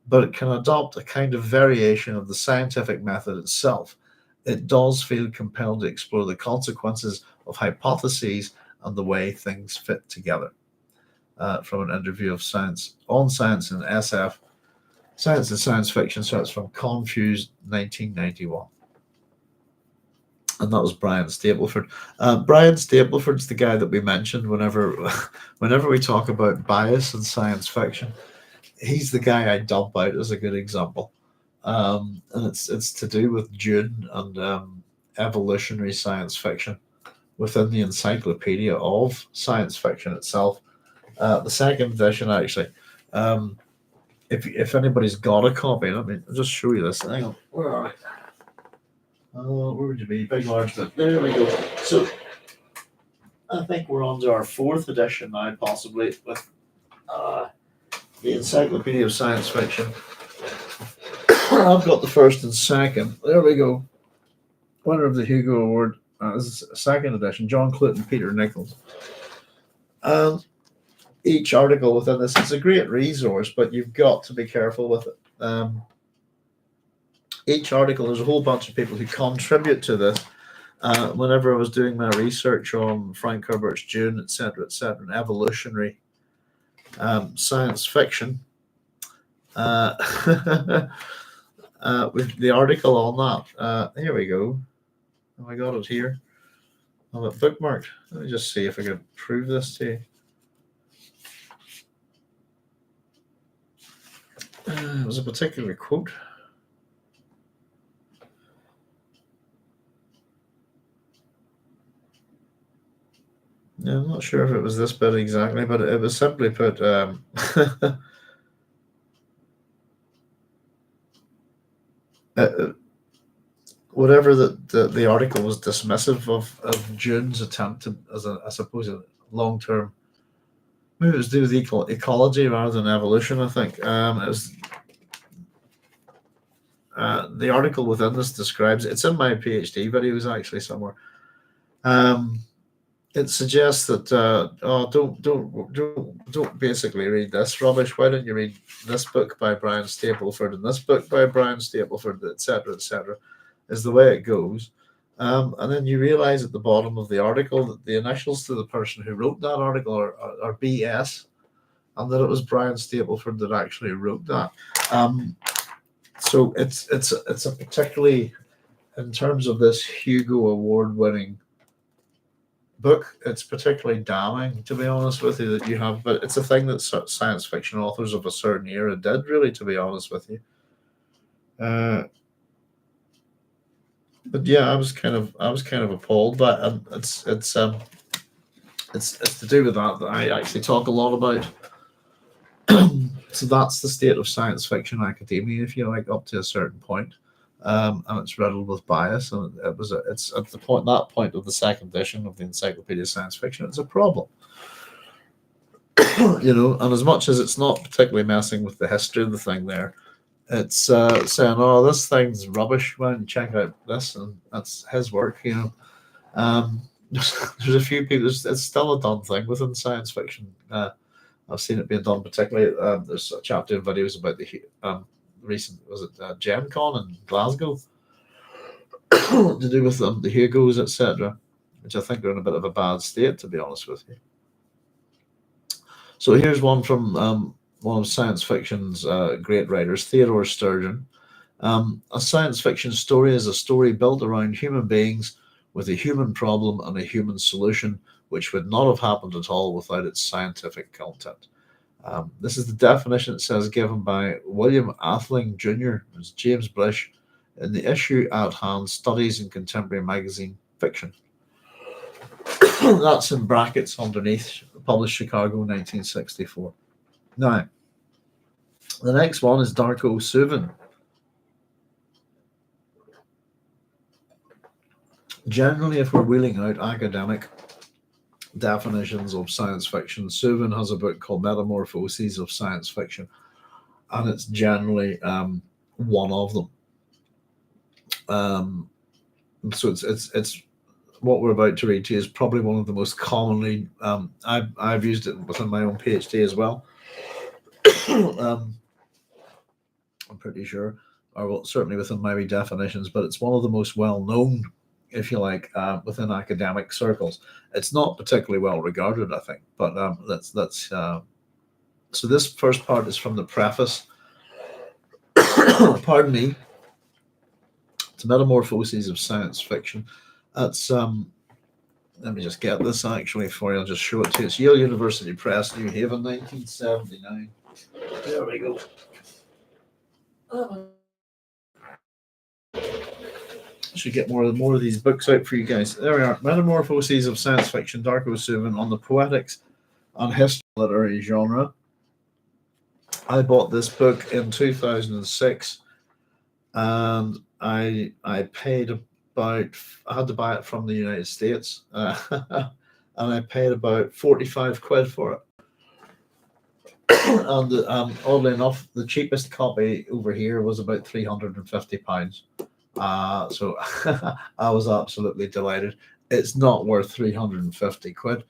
[SPEAKER 1] but it can adopt a kind of variation of the scientific method itself. It does feel compelled to explore the consequences of hypotheses and the way things fit together. From an interview of Science on Science and SF, Science and Science Fiction, so it's from Confused 1991. And that was Brian Stapleford. Brian Stapleford's the guy that we mentioned whenever whenever we talk about bias in science fiction. He's the guy I dump out as a good example. And it's to do with Dune and evolutionary science fiction within the Encyclopedia of Science Fiction itself. The second edition, actually. Um, if anybody's got a copy, let me just show you this. Hang on, where are we? Where would you be? Big large bit. There we go. So I think we're on to our fourth edition now, possibly with the Encyclopedia of Science Fiction. I've got the first and second. There we go. Winner of the Hugo Award. This is a second edition. John Clute and Peter Nichols. And each article within this is a great resource, but you've got to be careful with it. Each article, there's a whole bunch of people who contribute to this. Whenever I was doing my research on Frank Herbert's Dune, etc., and evolutionary science fiction, with the article on that, here we go. Oh, I got it here. I have it bookmarked. Let me just see if I can prove this to you. It was a particular quote. Yeah, I'm not sure if it was this bit exactly, but it was simply put. Whatever the article was dismissive of Dune's attempt to, as a I suppose a long term. Maybe it was to do with ecology rather than evolution. I think it was. The article within this describes it's in my PhD videos actually somewhere. It suggests that don't basically read this rubbish. Why don't you read this book by Brian Stapleford and this book by Brian Stapleford, etc., is the way it goes. And then you realize at the bottom of the article that the initials to the person who wrote that article are BS, and that it was Brian Stapleford that actually wrote that. So it's a particularly, in terms of this Hugo Award winning book, it's particularly damning, to be honest with you, that you have. But it's a thing that science fiction authors of a certain era did, really, to be honest with you. But yeah, I was kind of appalled by it. And it's to do with that I actually talk a lot about. So that's the state of science fiction academia, if you like, up to a certain point. And it's riddled with bias, and it's at that point of the second edition of the Encyclopedia of Science Fiction, it's a problem. And as much as it's not particularly messing with the history of the thing there, it's saying, oh, this thing's rubbish, why don't you check out this? And that's his work. There's a few people, it's still a done thing within science fiction. I've seen it being done particularly. There's a chap doing videos about the recent, was it Gen Con in Glasgow, to do with the Hugos, etc., which I think are in a bit of a bad state, to be honest with you. So here's one from one of science fiction's great writers, Theodore Sturgeon. A science fiction story is a story built around human beings with a human problem and a human solution, which would not have happened at all without its scientific content. This is the definition, it says, given by William Athling Jr. as James Blish in the issue at hand, Studies in Contemporary Magazine Fiction. That's in brackets underneath, published Chicago 1964. Now, the next one is Darko Suvin. Generally, if we're wheeling out academic definitions of science fiction, Suvin has a book called Metamorphoses of Science Fiction, and it's generally one of them. So it's what we're about to read to you is probably one of the most commonly. I've used it within my own PhD as well. I'm pretty sure, or well, certainly within my wee definitions, but it's one of the most well known, if you like, within academic circles. It's not particularly well regarded, I think, but that's so this first part is from the preface. Pardon me. It's Metamorphoses of Science Fiction. That's let me just get this actually for you. I'll just show it to you. It's Yale University Press, New Haven, 1979. There we go. Should get more of these books out for you guys. There we are. Metamorphoses of Science Fiction, Darko Suvin on the poetics and history literary genre. I bought this book in 2006, and I paid about, I had to buy it from the United States, and I paid about 45 quid for it. And oddly enough, the cheapest copy over here was about £350. So I was absolutely delighted. It's not worth 350 quid.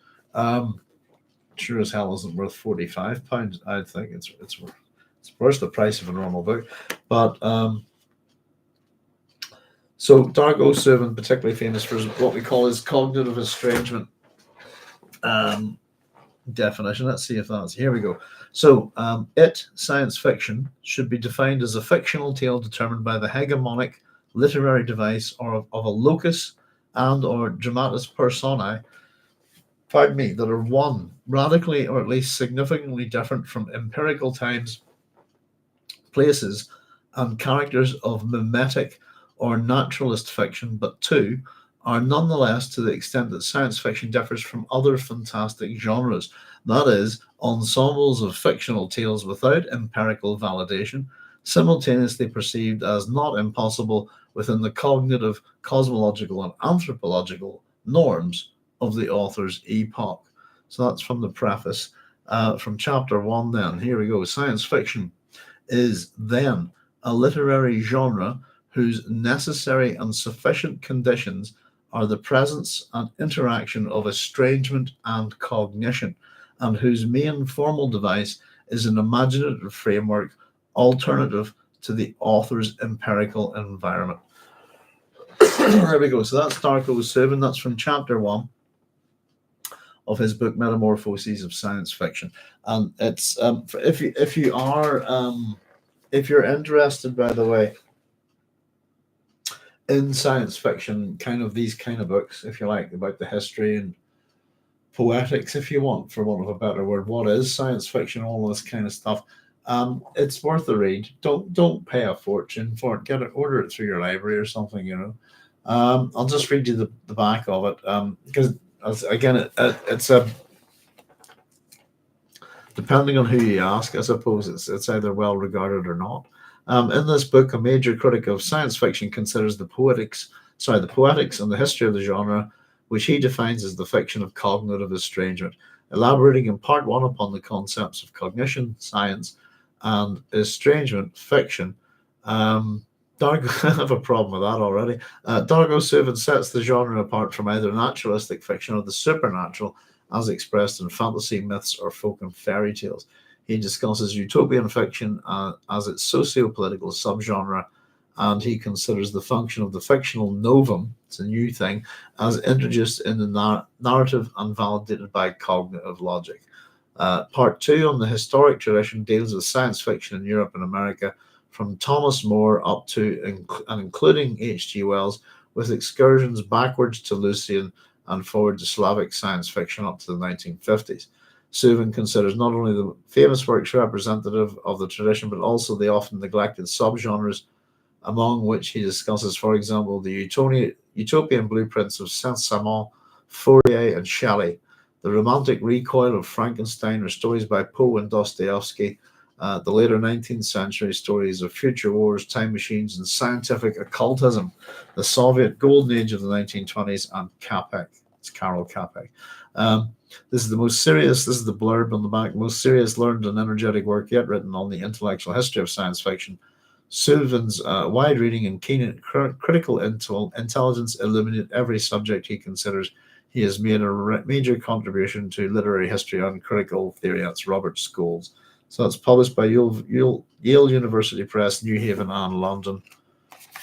[SPEAKER 1] Sure as hell isn't worth £45. I think it's worth the price of a normal book. But so Darko Suvin, particularly famous for what we call his cognitive estrangement definition. Let's see if that's here we go. So science fiction should be defined as a fictional tale determined by the hegemonic literary device or of a locus and or dramatis personae, pardon me, that are one, radically or at least significantly different from empirical times, places, and characters of mimetic or naturalist fiction, but two, are nonetheless, to the extent that science fiction differs from other fantastic genres, that is, ensembles of fictional tales without empirical validation, simultaneously perceived as not impossible within the cognitive, cosmological, and anthropological norms of the author's epoch. So that's from the preface. From chapter 1, then, here we go. Science fiction is then a literary genre whose necessary and sufficient conditions are the presence and interaction of estrangement and cognition, and whose main formal device is an imaginative framework alternative to the author's empirical environment. There we go. So that's Darko Suvin. That's from chapter 1 of his book Metamorphoses of Science Fiction. And it's if you're interested, by the way, in science fiction, kind of these kind of books, if you like, about the history and poetics, if you want, for want of a better word, what is science fiction, all this kind of stuff. It's worth a read. Don't pay a fortune for it. Get it, order it through your library or something. I'll just read you the back of it, because again, it's a depending on who you ask, I suppose it's either well regarded or not. In this book, a major critic of science fiction considers the poetics and the history of the genre, which he defines as the fiction of cognitive estrangement, elaborating in part 1 upon the concepts of cognition, science, and estrangement, fiction. Dargo, I have a problem with that already. Dargo Suvin sets the genre apart from either naturalistic fiction or the supernatural, as expressed in fantasy, myths, or folk and fairy tales. He discusses utopian fiction as its socio-political subgenre, and he considers the function of the fictional novum, it's a new thing, as introduced in the narrative and validated by cognitive logic. Part 2 on the historic tradition deals with science fiction in Europe and America, from Thomas More up to and including H.G. Wells, with excursions backwards to Lucian and forward to Slavic science fiction up to the 1950s. Suvin considers not only the famous works representative of the tradition, but also the often neglected subgenres, among which he discusses, for example, the utopian blueprints of Saint-Simon, Fourier, and Shelley, the romantic recoil of Frankenstein, or stories by Poe and Dostoevsky, the later 19th century stories of future wars, time machines, and scientific occultism, the Soviet golden age of the 1920s, and Capek. It's Karel Capek. This is the blurb on the back, most serious, learned, and energetic work yet written on the intellectual history of science fiction. Suvin's wide reading and keen critical intelligence illuminate every subject he considers. He has made a major contribution to literary history and critical theory. That's Robert Scholes. So it's published by Yale University Press, New Haven, and London.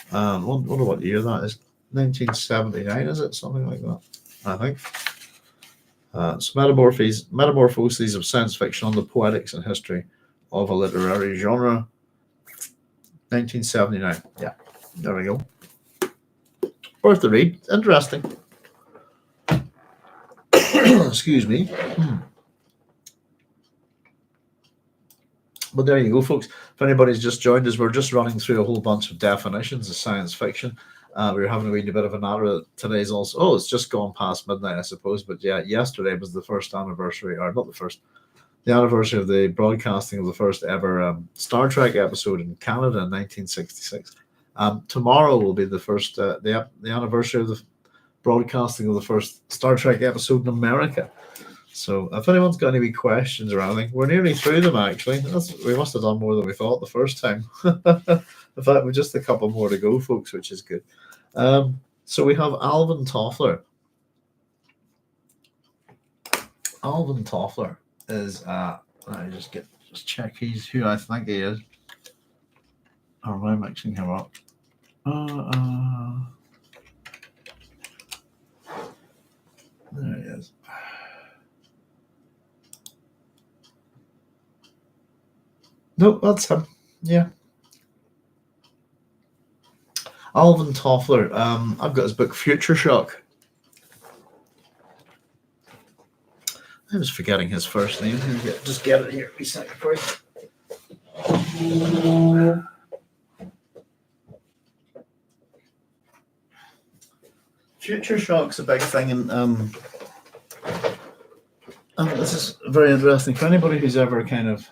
[SPEAKER 1] Wonder what year that is. 1979, is it? Something like that, I think. So Metamorphoses of Science Fiction on the Poetics and History of a Literary Genre, 1979. Yeah, there we go. Worth the read. Interesting. Excuse me. But there you go, folks. If anybody's just joined us, we're just running through a whole bunch of definitions of science fiction. We were having a wee bit of an hour. Today's also, it's just gone past midnight, I suppose. But yeah, yesterday was the first anniversary, or not the first, the anniversary of the broadcasting of the first ever Star Trek episode in Canada in 1966. Tomorrow will be the first, the anniversary of the broadcasting of the first Star Trek episode in America. So if anyone's got any questions or anything, we're nearly through them actually. We must have done more than we thought the first time. In fact, we've just a couple more to go, folks, which is good. So we have Alvin Toffler. Alvin Toffler is I just check he's who I think he is. Or am I mixing him up? There he is. Nope, that's him. Yeah. Alvin Toffler. I've got his book Future Shock. I was forgetting his first name. Just get it here. Be second for you. Future Shock's a big thing, and this is very interesting for anybody who's ever kind of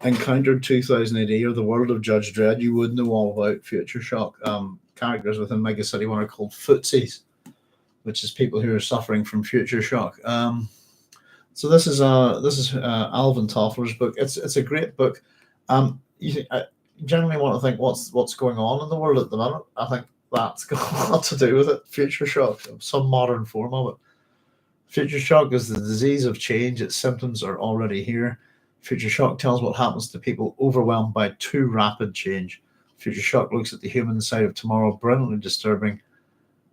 [SPEAKER 1] encountered 2000 AD or the world of Judge Dredd. You would know all about Future Shock. Characters within Mega City One are called footsies, which is people who are suffering from future shock. So this is Alvin Toffler's book. It's a great book. I generally want to think what's going on in the world at the minute. I think that's got a lot to do with it. Future shock, some modern form of it. Future shock is the disease of change. Its symptoms are already here. Future shock tells what happens to people overwhelmed by too rapid change. Future shock looks at the human side of tomorrow, brilliantly disturbing.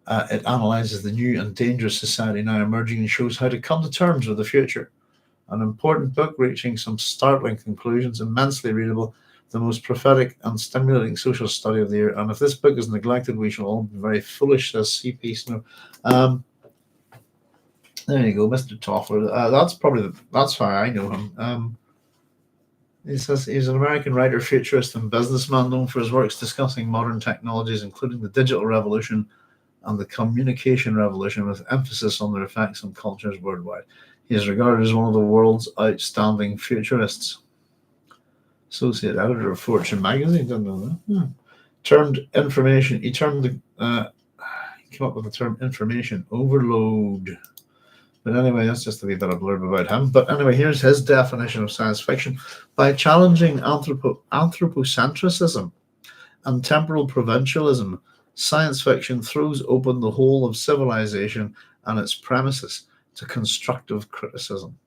[SPEAKER 1] It analyzes the new and dangerous society now emerging and shows how to come to terms with the future. An important book reaching some startling conclusions, immensely readable, the most prophetic and stimulating social study of the year. And if this book is neglected, we shall all be very foolish, says C.P. Snow. There you go, Mr. Toffler. That's how I know him. He says he's an American writer, futurist, and businessman known for his works discussing modern technologies, including the digital revolution and the communication revolution, with emphasis on their effects on cultures worldwide. He is regarded as one of the world's outstanding futurists. Associate editor of Fortune magazine, didn't know that. He came up with the term information overload. But anyway, that's just a wee bit of blurb about him. But anyway, here's his definition of science fiction. By challenging anthropocentrism and temporal provincialism, science fiction throws open the whole of civilization and its premises to constructive criticism.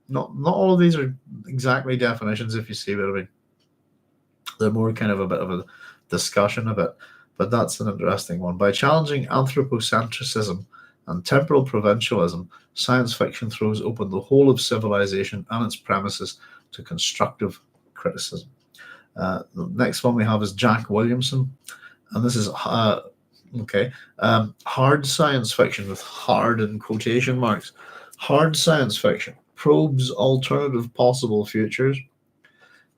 [SPEAKER 1] Not all of these are exactly definitions, if you see what I mean. They're more kind of a bit of a discussion of it, but that's an interesting one. By challenging anthropocentrism and temporal provincialism, science fiction throws open the whole of civilization and its premises to constructive criticism. The next one we have is Jack Williamson, and this is hard science fiction, with hard in quotation marks. Hard science fiction probes alternative possible futures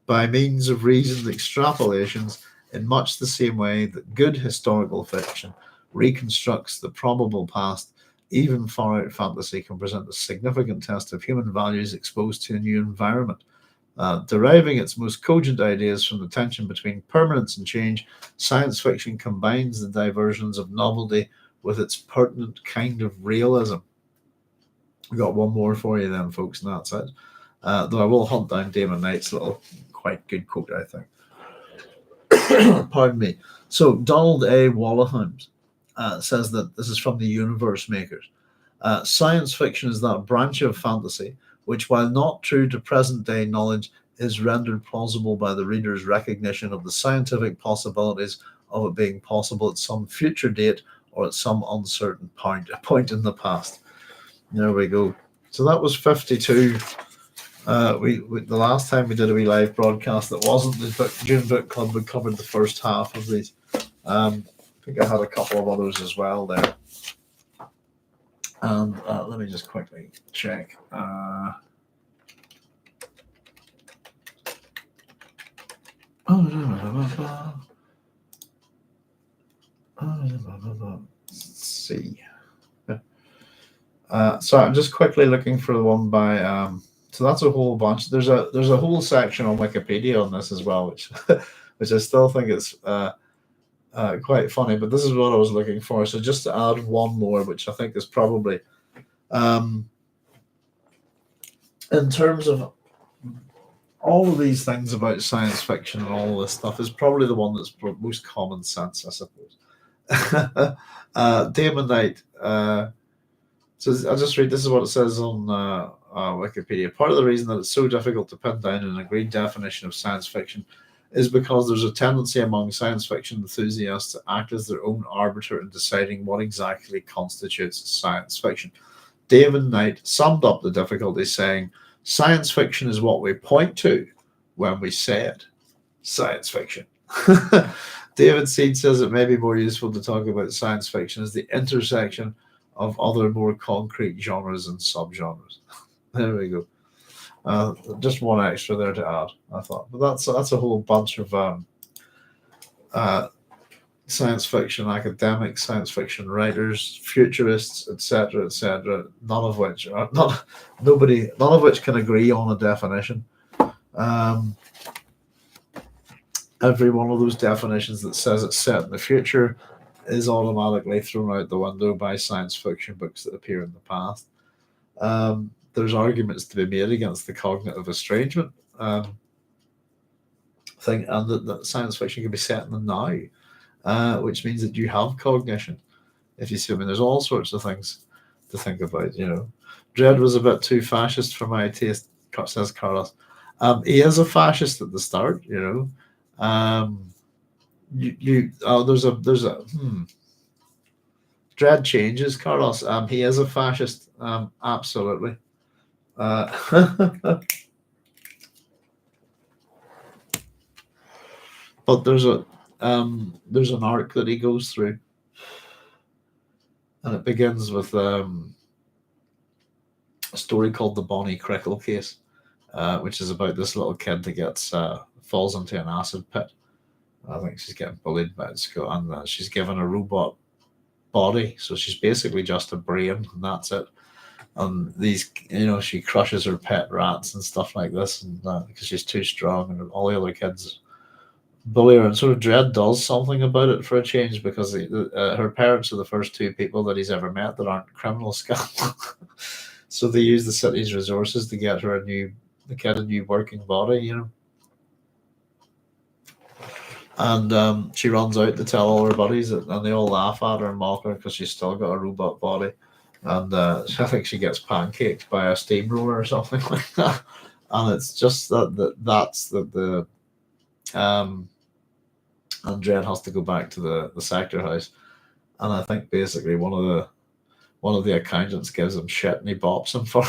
[SPEAKER 1] by means of reasoned extrapolations in much the same way that good historical fiction reconstructs the probable past. Even far-out fantasy can present a significant test of human values exposed to a new environment. Deriving its most cogent ideas from the tension between permanence and change, science fiction combines the diversions of novelty with its pertinent kind of realism. We've got one more for you then, folks, and that's it. Though I will hunt down Damon Knight's little, quite good quote, I think. Pardon me. So Donald A. Wallahound says that this is from the Universe Makers. Science fiction is that branch of fantasy which, while not true to present-day knowledge, is rendered plausible by the reader's recognition of the scientific possibilities of it being possible at some future date or at some uncertain point in the past. There we go. So that was 52. We the last time we did a wee live broadcast that wasn't the Dune Book Club, we covered the first half of these. I think I had a couple of others as well there. And let me just quickly check. Let's see. So I'm just quickly looking for the one by. So that's a whole bunch. There's a whole section on Wikipedia on this as well, which which I still think is quite funny. But this is what I was looking for. So just to add one more, which I think is probably, in terms of all of these things about science fiction and all of this stuff, is probably the one that's most common sense, I suppose. Damon Knight. So I'll just read. This is what it says on Wikipedia. Part of the reason that it's so difficult to pin down an agreed definition of science fiction is because there's a tendency among science fiction enthusiasts to act as their own arbiter in deciding what exactly constitutes science fiction. David Knight summed up the difficulty saying, "Science fiction is what we point to when we say it. Science fiction." David Seed says it may be more useful to talk about science fiction as the intersection of other more concrete genres and subgenres. There we go. Just one extra there to add, I thought. But that's a whole bunch of science fiction academics, science fiction writers, futurists, etc., none of which can agree on a definition. Every one of those definitions that says it's set in the future is automatically thrown out the window by science fiction books that appear in the past. There's arguments to be made against the cognitive estrangement thing, and that science fiction can be set in the now, which means that you have cognition. If you see, I mean, there's all sorts of things to think about. Dredd was a bit too fascist for my taste, says Carlos. He is a fascist at the start. There's a Dredd changes, Carlos. He is a fascist, absolutely. But there's an arc that he goes through, and it begins with a story called the Bonnie Crickle case, which is about this little kid that gets falls into an acid pit. I think she's getting bullied by the school, and she's given a robot body, so she's basically just a brain, and that's it. And these, she crushes her pet rats and stuff like this, and because she's too strong, and all the other kids bully her. And sort of Dredd does something about it for a change, because her parents are the first two people that he's ever met that aren't criminal scum. So they use the city's resources to get her a new working body, And she runs out to tell all her buddies, and they all laugh at her and mock her because she's still got a robot body. And I think she gets pancaked by a steamroller or something like that. And it's just that's the and Dredd has to go back to the sector house, and I think basically one of the accountants gives him shit and he bops him for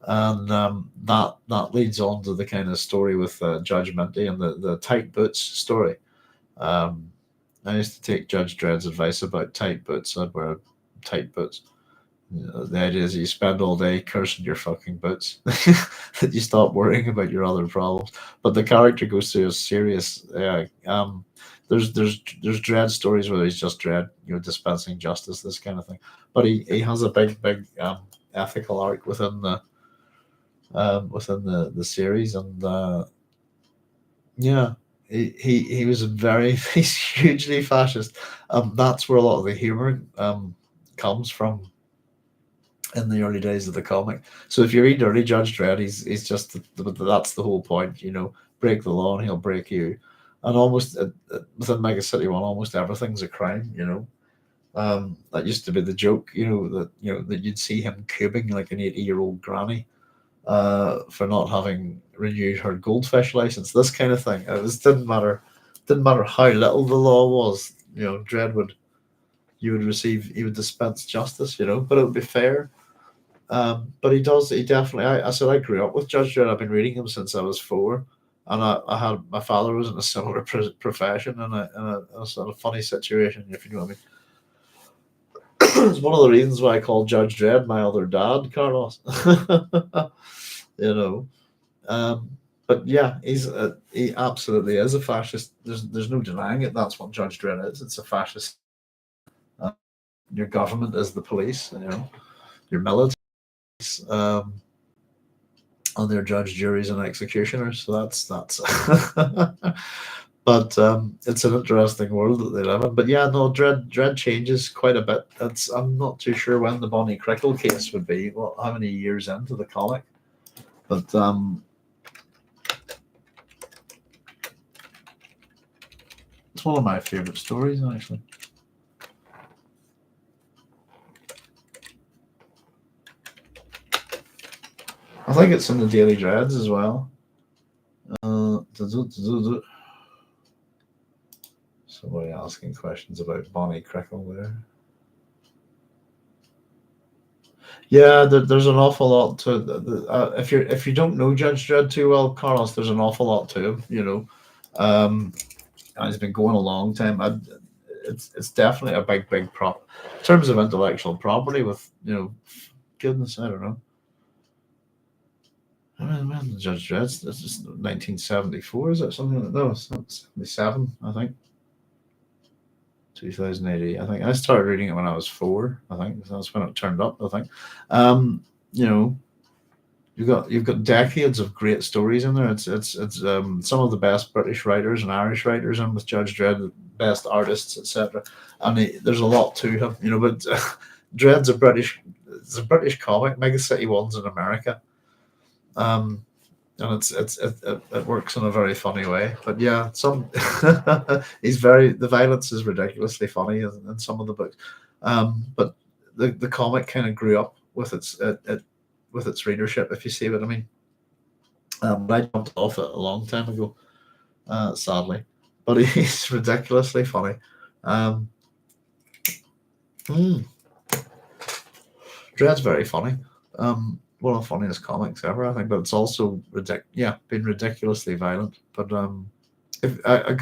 [SPEAKER 1] and that leads on to the kind of story with Judge Minty and the tight boots story. I used to take Judge Dredd's advice about tight boots. I'd wear tight boots. The idea is you spend all day cursing your fucking boots, that you stop worrying about your other problems. But the character goes through a serious. There's Dredd stories where he's just Dredd, dispensing justice, this kind of thing. But he has a big ethical arc within the series, and he was he's hugely fascist. That's where a lot of the humor comes from in the early days of the comic. So if you read early Judge Dredd, he's just that's the whole point. Break the law and he'll break you. And almost within Mega City 1, almost everything's a crime. That used to be the joke, that you'd see him cubing like an 80-year-old granny for not having renewed her goldfish license. This kind of thing. It was didn't matter how little the law was. Dread would you would receive he would dispense justice. But it would be fair. But he does. He definitely. I said I grew up with Judge Dredd. I've been reading him since I was 4, and I had my father was in a similar profession in a sort of funny situation, if you know what I mean. It's one of the reasons why I call Judge Dredd my other dad, Carlos. you know. But yeah, he absolutely is a fascist. There's no denying it. That's what Judge Dredd is. It's a fascist. Uh, your government is the police. Your military. Um, and their judge, juries, and executioners. So that's. But it's an interesting world that they live in. But yeah, no, Dread changes quite a bit. I'm not too sure when the Bonnie Crickle case would be. Well, how many years into the comic? But it's one of my favorite stories, actually. I think it's in the Daily Dreads as well. Somebody asking questions about Bonnie Crickle there. Yeah, there's an awful lot to if you don't know Judge Dredd too well, Carlos, there's an awful lot to him. And he's been going a long time. It's definitely a big prop in terms of intellectual property. With goodness, I don't know. When Judge Dredd? This is 1974, is it something like that? No, it's not 77, I think. 2080. I think I started reading it when I was 4. I think that's when it turned up. I think, you know, you've got decades of great stories in there. It's some of the best British writers and Irish writers in with Judge Dredd, best artists, etc. And there's a lot to him, But Dredd's it's a British comic. Mega City One's in America. Um, and it works in a very funny way. But yeah, the violence is ridiculously funny in some of the books. But the comic kind of grew up with its readership, if you see what I mean. But I jumped off it a long time ago, sadly. But he's ridiculously funny. Um, mm, Dread's very funny. One of the funniest comics ever, I think. But it's also been ridiculously violent. But if a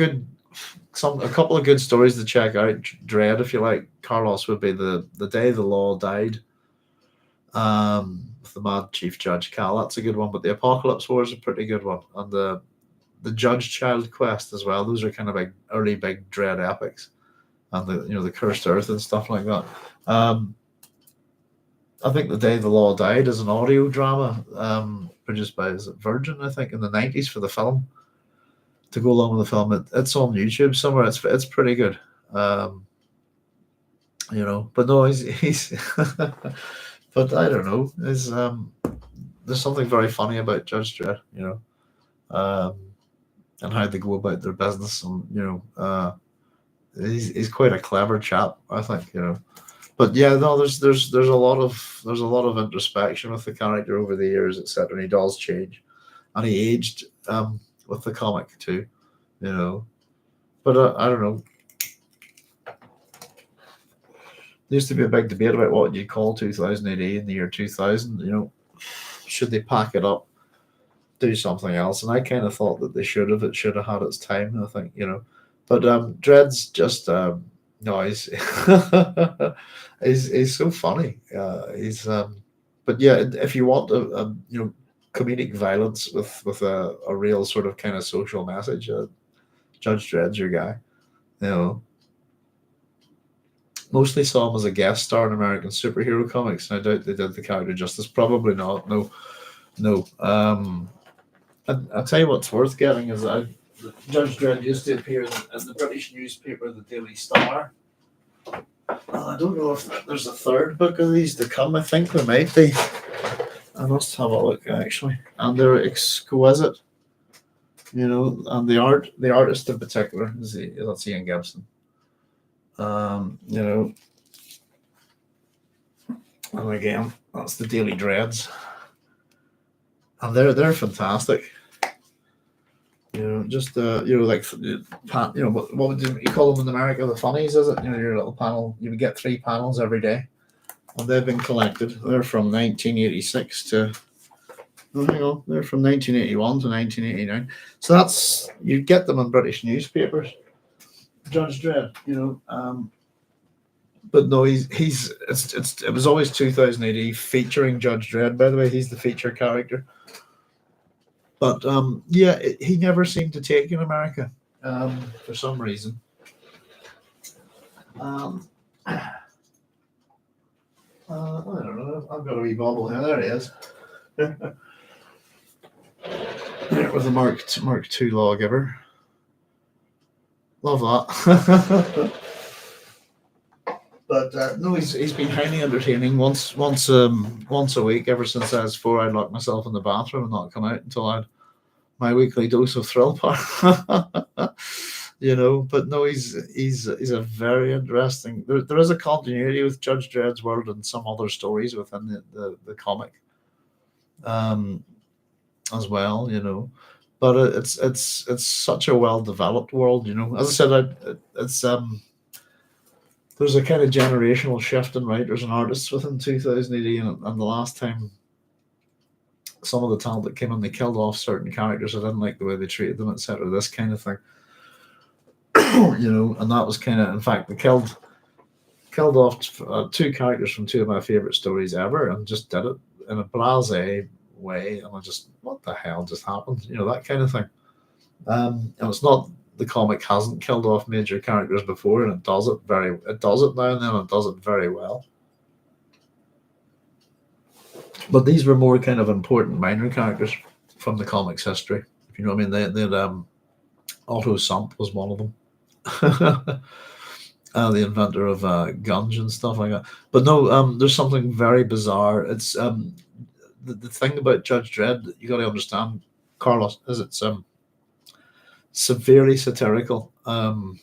[SPEAKER 1] couple of good stories to check out, Dread, if you like, Carlos, would be the day the law died. With the Mad Chief Judge Cal, that's a good one. But the Apocalypse War is a pretty good one, and the Judge Child Quest as well. Those are kind of like early big Dread epics, and the Cursed Earth and stuff like that. I think The Day the Law Died is an audio drama produced by, is it Virgin, I think, in the 90s for the film. To go along with the film, it's on YouTube somewhere. It's pretty good. But no, he's but I don't know. There's something very funny about Judge Dredd, um, and how they go about their business, and he's quite a clever chap, I think, But yeah, no, there's a lot of introspection with the character over the years, etc. And he does change, and he aged with the comic too, you know. But I don't know. There used to be a big debate about what you call 2080 in the year 2000. Should they pack it up, do something else? And I kind of thought that they should have. It should have had its time, I think, But Dread's just no, he's so funny. But yeah, if you want comedic violence with a real sort of kind of social message, Judge Dredd's your guy. You know, mostly saw him as a guest star in American superhero comics, and I doubt they did the character justice. Probably not. No, no. I'll tell you what's worth getting is Judge Dredd used to appear in the British newspaper, the Daily Star. I don't know if there's a third book of these to come. I think there might be. I must have a look actually, and they're exquisite. And the artist in particular is that's Ian Gibson. Um, you know, And again, that's the Daily Dreads, and they're fantastic. Just like what would you call them in America? The funnies, is it? Your little panel. You would get 3 panels every day, and they've been collected. They're from 1986 to. Oh, hang on, they're from 1981 to 1989. So you get them in British newspapers. Judge Dredd, but no, it was always 2000 AD featuring Judge Dredd. By the way, he's the feature character. But he never seemed to take in America for some reason. I don't know. I've got a wee bobble here. There he is. With the Mark II lawgiver. Love that. But no, he's been highly entertaining. Once a week ever since I was 4, I'd lock myself in the bathroom and not come out until I had my weekly dose of thrill part. But no, he's a very interesting. There is a continuity with Judge Dredd's world and some other stories within the comic, as well. But it's such a well developed world. As I said, it's there's a kind of generational shift in writers and artists within 2000 AD, and the last time some of the talent that came in, they killed off certain characters. I didn't like the way they treated them, etc. This kind of thing, and that was kind of, in fact, they killed off 2 characters from 2 of my favorite stories ever, and just did it in a blasé way, and I just, what the hell just happened? That kind of thing. And it's not. The comic hasn't killed off major characters before, and it does it now and then, and it does it very well. But these were more kind of important minor characters from the comics history. If you know what I mean, they had Otto Sump was one of them, the inventor of guns and stuff like that. But no, there's something very bizarre. It's the thing about Judge Dredd that you got to understand, Carlos, is it's severely satirical, and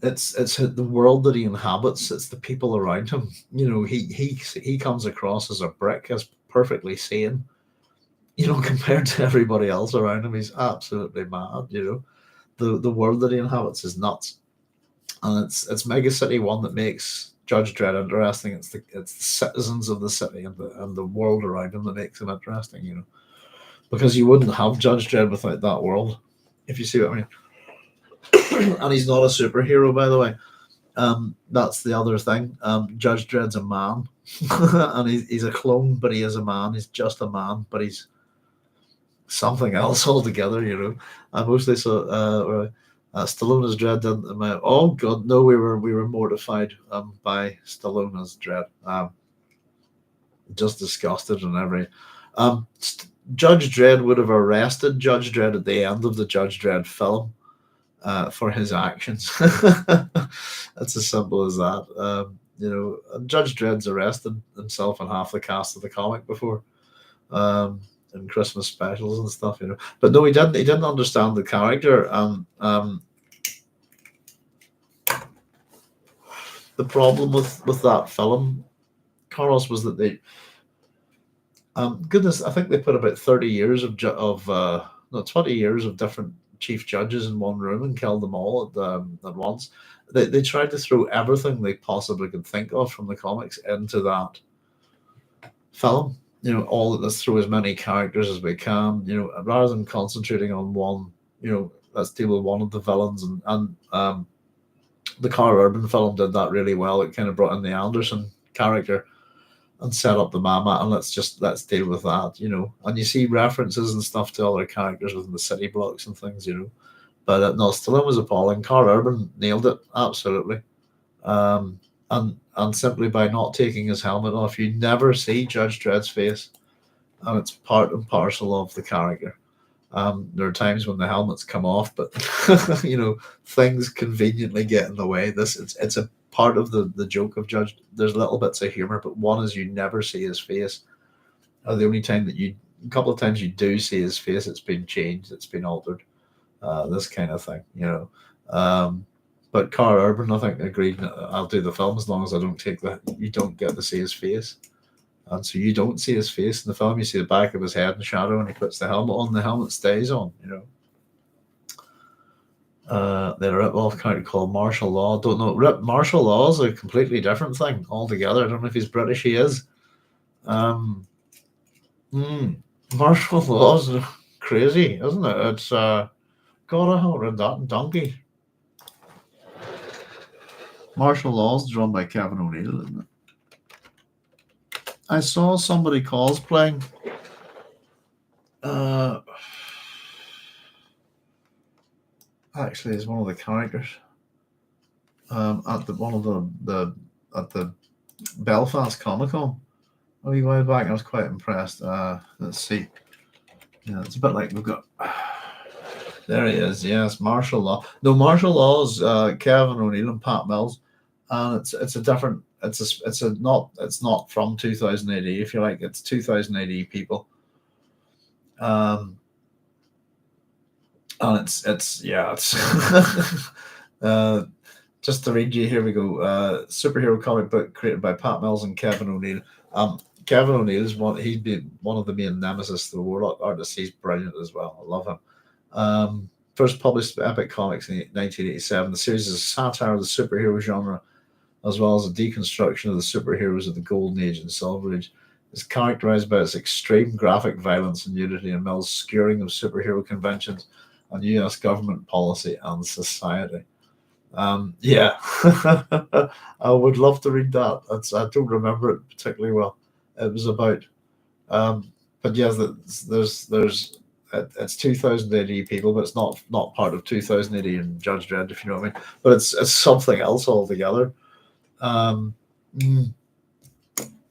[SPEAKER 1] it's the world that he inhabits. It's the people around him. He comes across as a brick, as perfectly sane. Compared to everybody else around him, he's absolutely mad. The world that he inhabits is nuts, and it's Mega City 1 that makes Judge Dredd interesting. It's the citizens of the city and the world around him that makes him interesting. Because you wouldn't have Judge Dredd without that world, if you see what I mean. And he's not a superhero, by the way. That's the other thing. Judge Dredd's a man, and he's a clone, but he is a man. He's just a man, but he's something else altogether. I mostly saw Stallone as Dredd. Oh God, no, we were mortified by Stallone as Dredd. Just disgusted and every. Judge Dredd would have arrested Judge Dredd at the end of the Judge Dredd film for his actions. That's as simple as that. Judge Dredd's arrested himself and half the cast of the comic before, in Christmas specials and stuff. But no, he didn't. He didn't understand the character. The problem with that film, Carlos, was that they. Goodness, I think they put about 30 years of 20 years of different chief judges in one room and killed them all at once. They tried to throw everything they possibly could think of from the comics into that film. Let's throw as many characters as we can. Rather than concentrating on one. Let's deal with one of the villains, and the Carl Urban film did that really well. It kind of brought in the Anderson character and set up the Mama, and let's deal with that, And you see references and stuff to other characters within the city blocks and things, But no, Stallone was appalling. Carl Urban nailed it absolutely, and simply by not taking his helmet off, you never see Judge Dredd's face, and it's part and parcel of the character. There are times when the helmets come off, but things conveniently get in the way. It's a part of the joke of Judge. There's little bits of humor, but one is you never see his face. The only time a couple of times you do see his face, it's been changed, it's been altered. This kind of thing, But Carl Urban, I think, agreed. I'll do the film as long as I don't take the. You don't get to see his face, and so you don't see his face in the film. You see the back of his head in shadow, and he puts the helmet on. The helmet stays on. They rip off character called Martial Law. Don't know. Martial Law is a completely different thing altogether. I don't know if he's British. He is. Um, Martial Law is crazy, isn't it? It's God, I haven't read that in donkey. Martial Law is drawn by Kevin O'Neill, isn't it? I saw somebody cosplaying. Actually, is one of the characters. At the Belfast Comic Con a wee while back. I was quite impressed. Let's see. Yeah, it's a bit like we've got. There he is. Yes, Martial Law. No, Martial Law is Kevin O'Neill and Pat Mills, and it's a different. It's not from 2000 AD. If you like, it's 2000 AD people. And it's just to read you, here we go. Superhero comic book created by Pat Mills and Kevin O'Neill. Kevin O'Neill is he'd been one of the main nemesis of the Warlock artists. He's brilliant as well. I love him. First published Epic Comics in 1987. The series is a satire of the superhero genre, as well as a deconstruction of the superheroes of the Golden Age and Silver Age. It's characterized by its extreme graphic violence and nudity and Mills' skewering of superhero conventions and US government policy and society. Yeah, I would love to read that. I don't remember it particularly well. It was about, but yes, it's 2000 AD people, but it's not part of 2000 AD and Judge Dredd, if you know what I mean. But it's something else altogether.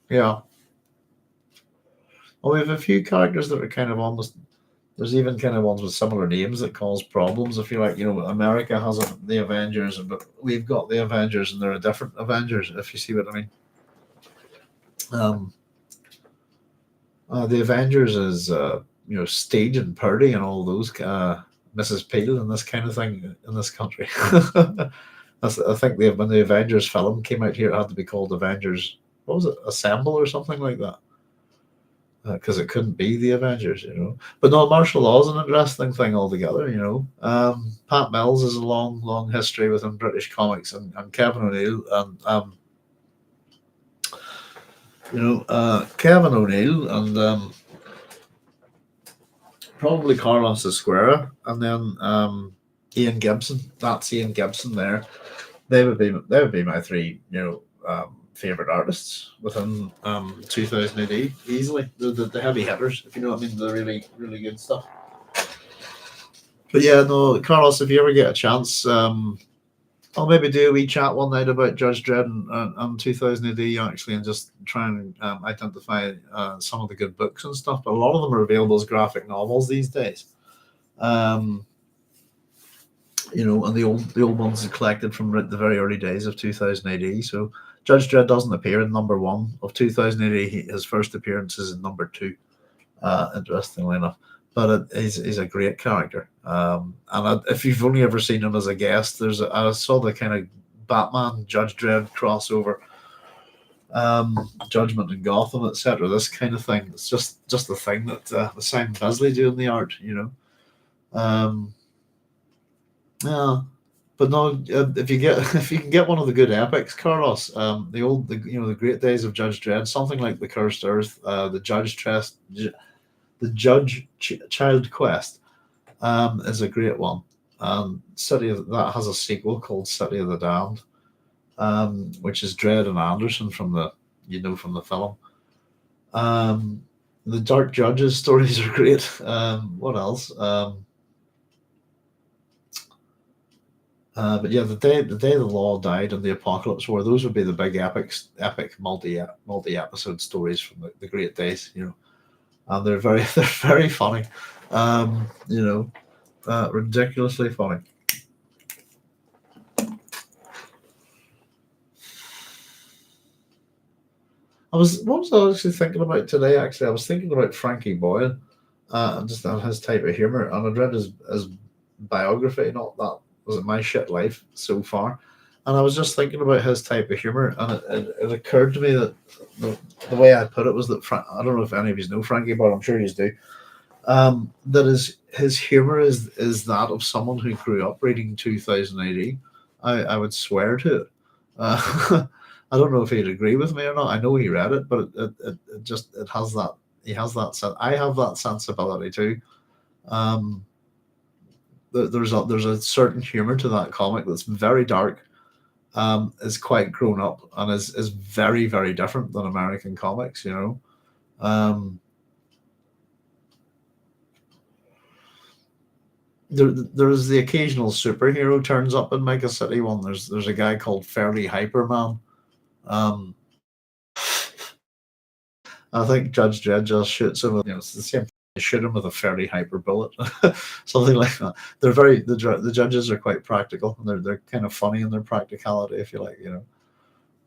[SPEAKER 1] Yeah. Well, we have a few characters that are kind of almost. There's even kind of ones with similar names that cause problems. I feel like, America has the Avengers, but we've got the Avengers, and they're a different Avengers, if you see what I mean. The Avengers is, Steed and Purdy and all those, Mrs. Peel and this kind of thing in this country. I think when the Avengers film came out here, it had to be called Avengers. What was it? Assemble or something like that. Because it couldn't be the Avengers, But no, martial law is an interesting thing altogether, Pat Mills has a long, long history within British comics, and Kevin O'Neill, and Kevin O'Neill, and probably Carlos Esquerra, and then Ian Gibson. That's Ian Gibson there. They would be my three, favorite artists within 2000 AD easily. The heavy hitters, if you know what I mean, the really, really good stuff. But yeah, no, Carlos, if you ever get a chance, I'll maybe do a wee chat one night about Judge Dredd and 2000 AD actually, and just try and identify some of the good books and stuff. But a lot of them are available as graphic novels these days. And the old ones are collected from the very early days of 2000 AD. So Judge Dredd doesn't appear in number 1 of 2000 AD. His first appearance is in number 2, interestingly enough. But he's a great character. If you've only ever seen him as a guest, I saw the kind of Batman Judge Dredd crossover, Judgment in Gotham, etc. This kind of thing. It's just the thing that the Simon Bisley doing the art, Yeah. But no, if you can get one of the good epics, Carlos, the great days of Judge Dredd, something like The Cursed Earth, the Judge Child Quest, is a great one. That has a sequel called City of the Damned, which is Dredd and Anderson from the film. The Dark Judges stories are great. What else? But yeah, the day the law died and the apocalypse war, those would be the big epic multi-episode stories from the great days, and they're very funny, ridiculously funny. What was I actually thinking about today? Actually, I was thinking about Frankie Boyle, and just his type of humor, and I'd read his biography not was it My Shit Life so far, and I was just thinking about his type of humor, and it occurred to me that the way I put it was that I don't know if any of you know Frankie, but I'm sure you do. That his humor is that of someone who grew up reading 2000 AD. I would swear to it. I don't know if he'd agree with me or not. I know he read it, but it just it has that he has that sense. I have that sensibility too. Um, there's a certain humor to that comic that's very dark, is quite grown up, and is very very different than American comics. You know, there's the occasional superhero turns up in Mega City one. There's a guy called Fairly Hyperman. Um, I think Judge Dredd just shoots him. It's the same. They shoot him with a fairly hyper bullet, something like that. They're very the judges are quite practical, and they're kind of funny in their practicality, if you like, you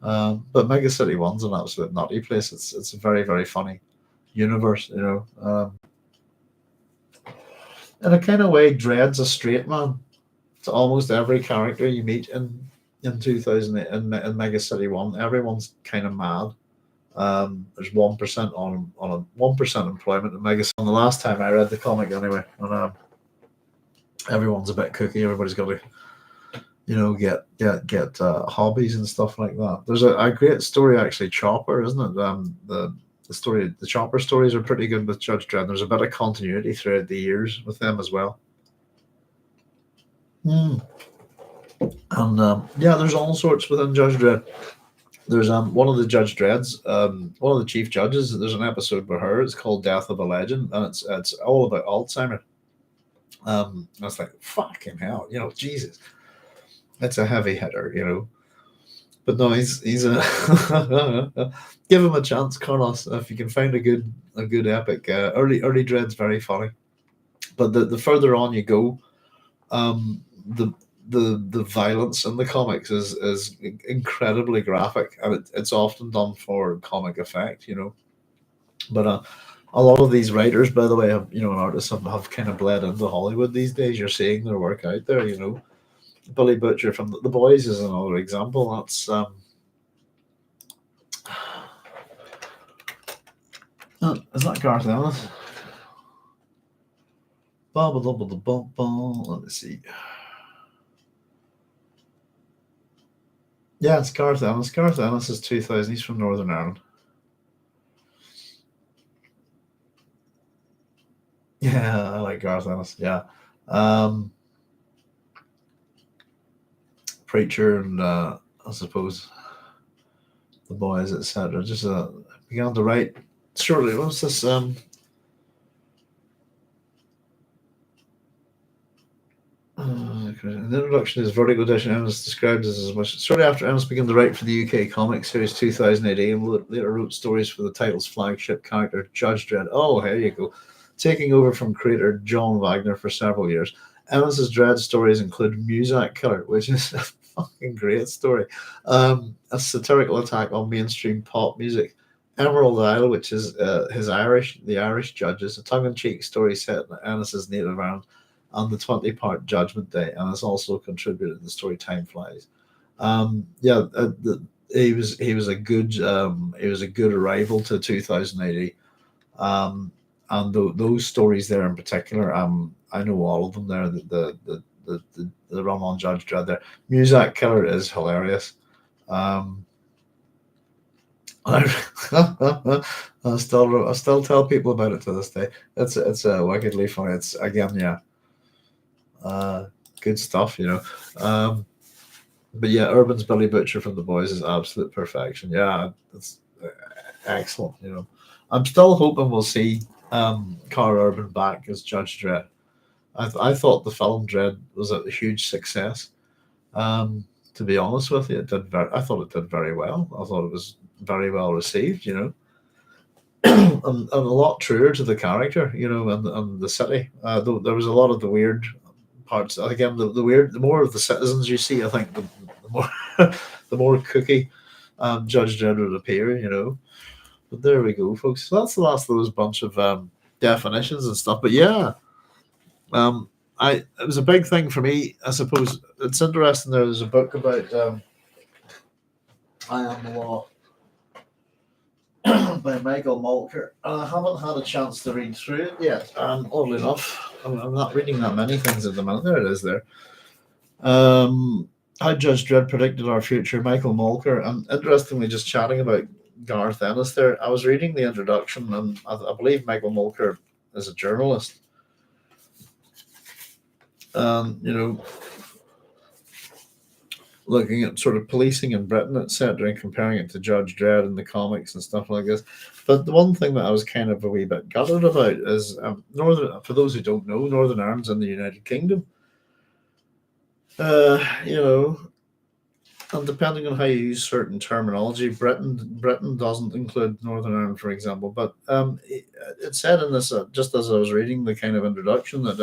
[SPEAKER 1] know. But Mega City One's an absolute nutty place. It's a very very funny universe, you know. In a kind of way, Dread's a straight man to almost every character you meet in 2008 in Mega City One. Everyone's kind of mad. There's 1% on a 1% employment in Mega City. And the last time I read the comic, anyway, and everyone's a bit kooky. Everybody's got to, you know, get hobbies and stuff like that. There's a great story actually, Chopper, isn't it? The Chopper stories are pretty good with Judge Dredd. There's a bit of continuity throughout the years with them as well. Hmm. And yeah, there's all sorts within Judge Dredd. There's one of the Judge Dredds, one of the chief judges. There's an episode with her. It's called Death of a Legend, and it's all about Alzheimer. I was like, fucking hell, you know, Jesus, it's a heavy hitter, you know. But no, he's a give him a chance, Carlos. If you can find a good epic, early Dread's very funny, but the further on you go, the the violence in the comics is incredibly graphic, and it's often done for comic effect, you know. But a lot of these writers, by the way, have, you know, and artists have kind of bled into Hollywood these days. You're seeing their work out there, you know. Billy Butcher from the Boys is another example. That's is that Garth Ennis? Let me see. Yeah, it's Garth Ennis. Garth Ennis is 2000. He's from Northern Ireland. Yeah, I like Garth Ennis. Yeah. Um, Preacher and I suppose the Boys, etc. Just began to write shortly. What's this? The introduction is Vertigo edition. Ennis described as much. Shortly after Ennis began to write for the UK comic series 2000 AD, and later wrote stories for the title's flagship character, Judge Dredd. Oh, here you go. Taking over from creator John Wagner for several years. Ennis's Dredd stories include Muzak Killer, which is a fucking great story. A satirical attack on mainstream pop music. Emerald Isle, which is the Irish judges, a tongue-in-cheek story set in Ennis's native Ireland, and the 20-part Judgment Day, and has also contributed to the story Time Flies. Yeah, he was a good arrival to 2000 AD. And those stories there in particular, I know all of them there. The run on Judge Dredd there. Muzak Killer is hilarious. I still tell people about it to this day. It's wickedly funny. It's again, yeah, good stuff, you know. But yeah, Urban's Billy Butcher from The Boys is absolute perfection. Yeah, it's excellent. You know, I'm still hoping we'll see Carl Urban back as Judge Dredd. I thought the film Dredd was a huge success. To be honest with you, I thought it did very well. I thought it was very well received. You know, and a lot truer to the character. You know, and the city. There was a lot of the weird parts. Again, the more of the citizens you see, I think the more the more kooky Judge Dredd would appear. You know. But there we go, folks. So that's the last of those bunch of definitions and stuff. But yeah, um, it was a big thing for me. I suppose it's interesting. There's a book about I Am the Law by Michael Malker. I haven't had a chance to read through it yet. Oddly enough, I'm not reading that many things at the moment. There it is. There. How Judge Dredd Predicted Our Future, Michael Malker. And interestingly, just chatting about Garth Ennis there, I was reading the introduction, and I believe Michael Malker is a journalist. You know, looking at sort of policing in Britain, etc., and comparing it to Judge Dredd and the comics and stuff like this. But the one thing that I was kind of a wee bit gutted about is Northern. For those who don't know, Northern Ireland's in the United Kingdom. You know, and depending on how you use certain terminology, Britain doesn't include Northern Ireland, for example. But it said in this, just as I was reading the kind of introduction, that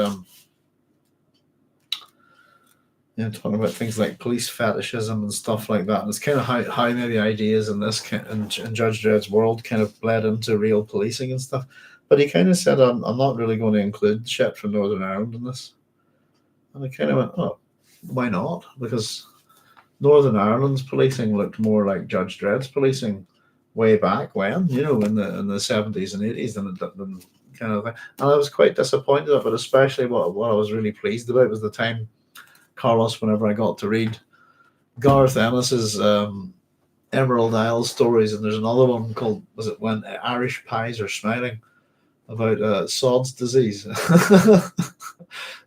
[SPEAKER 1] talking about things like police fetishism and stuff like that. And it's kind of how maybe ideas in this in Judge Dredd's world kind of bled into real policing and stuff. But he kind of said, I'm not really going to include shit from Northern Ireland in this. And I kind of went, oh, why not? Because Northern Ireland's policing looked more like Judge Dredd's policing way back when, in the 70s and 80s than kind of thing. And I was quite disappointed, but especially what I was really pleased about was the time, Carlos, whenever I got to read Garth Ennis's Emerald Isle stories, and there's another one called, was it When Irish Pies Are Smiling, about Sod's disease,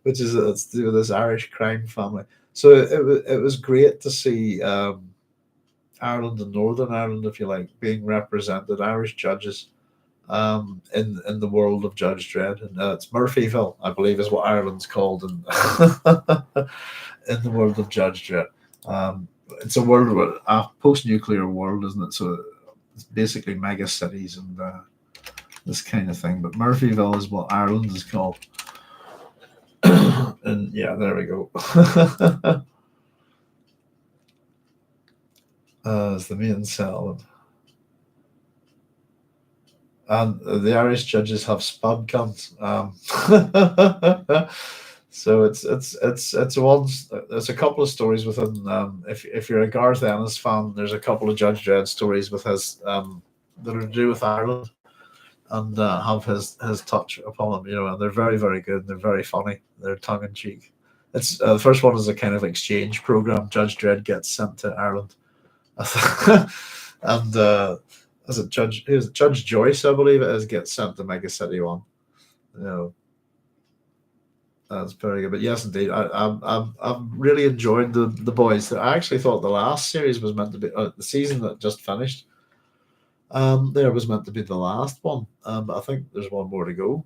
[SPEAKER 1] which is it's to do with this Irish crime family. So it was great to see Ireland and Northern Ireland, if you like, being represented, Irish judges in the world of Judge Dredd. And it's Murphyville, I believe, is what Ireland's called in, in the world of Judge Dredd. It's a world, a post-nuclear world, isn't it? So it's basically mega cities and this kind of thing. But Murphyville is what Ireland is called. And yeah, there we go. It's the main cell. And the Irish judges have spud guns. So it's there's a couple of stories within. If you're a Garth Ennis fan, there's a couple of Judge Dredd stories with his that are to do with Ireland and have his touch upon them. And they're very, very good. They're very funny. They're tongue in cheek. It's the first one is a kind of exchange program. Judge Dredd gets sent to Ireland, and as a judge, it was Judge Joyce, I believe it is, gets sent to Mega City One. That's very good. But yes, indeed, I've really enjoyed the boys. I actually thought the last series was meant to be the season that just finished. There was meant to be the last one, but I think there's one more to go.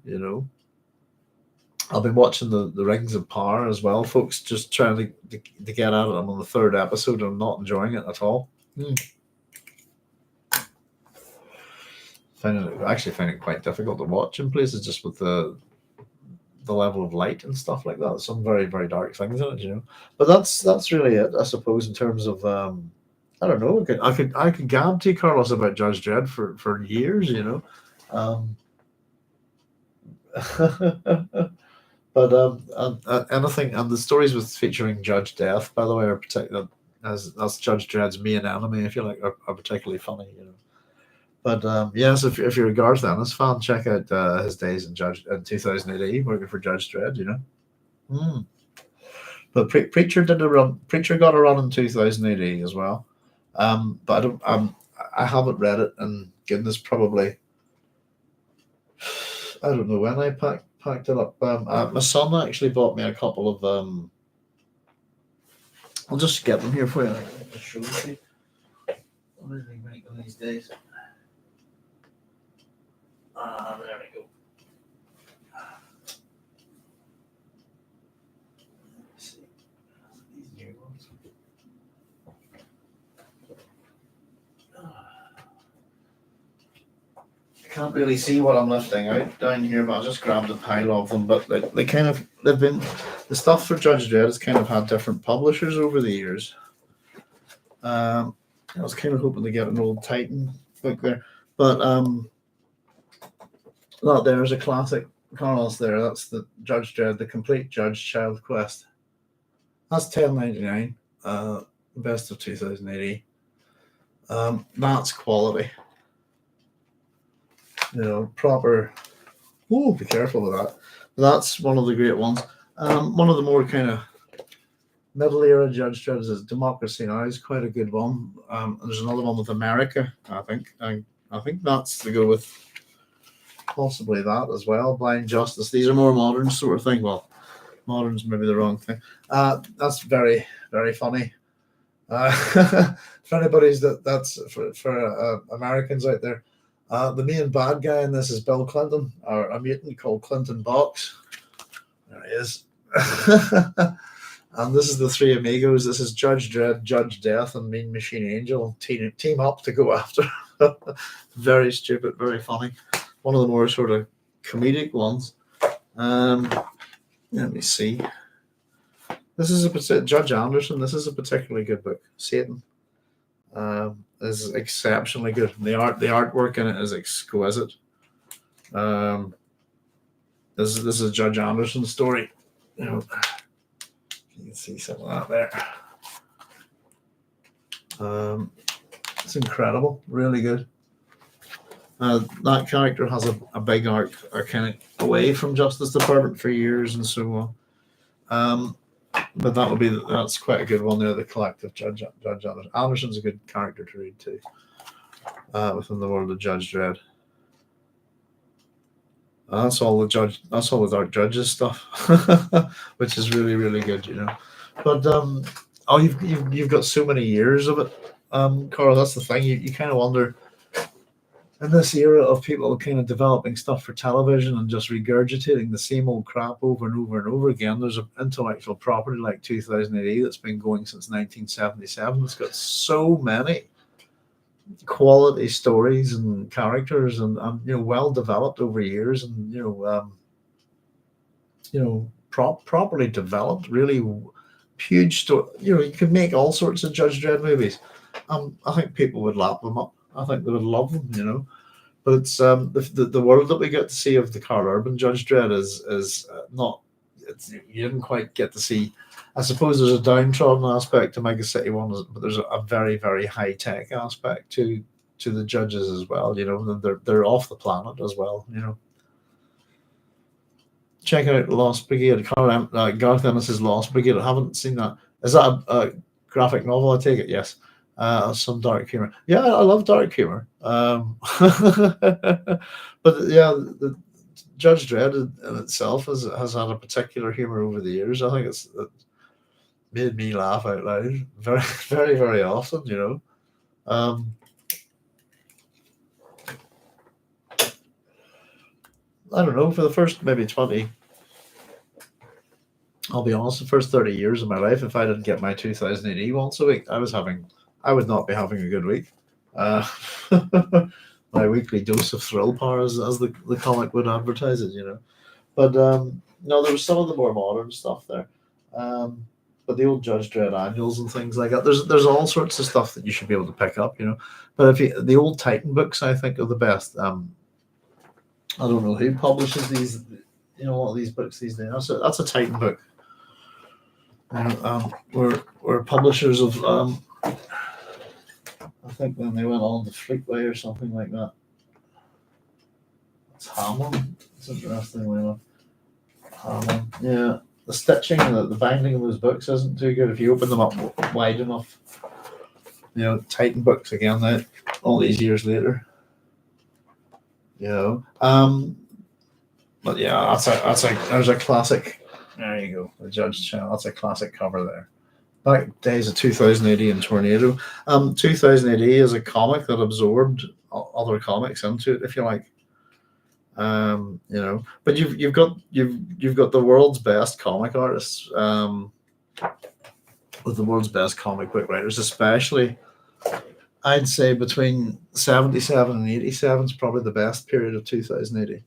[SPEAKER 1] I've been watching the Rings of Power as well, folks. Just trying to get at it. I'm on the third episode, and I'm not enjoying it at all. Actually find it quite difficult to watch in places, just with the level of light and stuff like that. Some very, very dark things in it, But that's really it, I suppose, in terms of I don't know. I could gab to you, Carlos, about Judge Dredd for years, But anything, and the stories with featuring Judge Death, by the way, are particular as that's Judge Dredd's main enemy, if you like, are particularly funny, But yes, if you're a Garth Ennis fan, check out his days in 2008 working for Judge Dredd, But Preacher got a run in 2008 as well. But I haven't read it, and goodness, probably I don't know when I packed it up. My son actually bought me a couple of. I'll just get them here for you. I'll just show you. What do they make on these days? There we go. Let's see. These new ones. I can't really see what I'm lifting out down here, but I just grabbed a pile of them. But they've been the stuff for Judge Dredd has kind of had different publishers over the years. I was kind of hoping to get an old Titan book there, but that there is a classic Carlos there. That's the Judge Dredd, the complete Judge Child Quest. That's 10.99. Best of 2080. That's quality. Proper. Oh, be careful with that. That's one of the great ones. One of the more kind of middle era Judge Dredd is Democracy Now! Is quite a good one. There's another one with America, I think. I think that's to go with possibly that as well. Blind Justice. These are more modern sort of thing. Well, modern's maybe the wrong thing. That's very, very funny. For anybody's that's for Americans out there. The main bad guy in this is Bill Clinton, or a mutant called Clinton Box. There he is. And this is the three amigos. This is Judge Dredd, Judge Death, and Mean Machine Angel. Team up to go after. Very stupid, very funny. One of the more sort of comedic ones. Let me see. This is Judge Anderson. This is a particularly good book. Satan is exceptionally good. The artwork in it is exquisite. This is Judge Anderson's story. You can see some of that there. It's incredible. Really good. That character has a big arc, kind of away from Justice Department for years and so on. But that's quite a good one there. The collective Judge Anderson. Anderson's a good character to read too. Within the world of Judge Dredd. That's all the Dark Judges stuff, which is really, really good, But you've got so many years of it, Carl. That's the thing. You kind of wonder, in this era of people kind of developing stuff for television and just regurgitating the same old crap over and over and over again, there's an intellectual property like 2080 that's been going since 1977. It's got so many quality stories and characters and well developed over years and properly developed, really huge story. You could make all sorts of Judge Dredd movies. I think people would lap them up. I think they would love them, But it's the world that we get to see of the Carl Urban Judge Dredd is not. You didn't quite get to see. I suppose there's a downtrodden aspect to Mega City One, but there's a very, very high tech aspect to the judges as well. They're off the planet as well. Check out Lost Brigade. Garth Ennis's Lost Brigade. I haven't seen that. Is that a graphic novel? I take it. Yes. Some dark humor. Yeah, I love dark humor. But yeah, the Judge Dredd in itself has had a particular humor over the years. I think it made me laugh out loud very, very, very often. I don't know, for the first maybe 20, I'll be honest, the first 30 years of my life, if I didn't get my 2080 once a week, I would not be having a good week. My weekly dose of thrill power, as the comic would advertise it, But no, there was some of the more modern stuff there. But the old Judge Dredd annuals and things like that, there's all sorts of stuff that you should be able to pick up, But the old Titan books, I think, are the best. I don't know who publishes these, all these books these days. That's a Titan book. We're publishers of. I think then they went on to Fleetway or something like that. It's Hamlin. It's interesting. Hamlin. Yeah, the stitching and the binding of those books isn't too good. If you open them up wide enough, Titan books again. Now, all these years later. But yeah, there's a classic. There you go, the Judge Channel. That's a classic cover there. Back days of 2080 and Tornado. 2080 is a comic that absorbed other comics into it, if you like. But you've got the world's best comic artists, with the world's best comic book writers, especially. I'd say between 77 and 87 is probably the best period of 2080.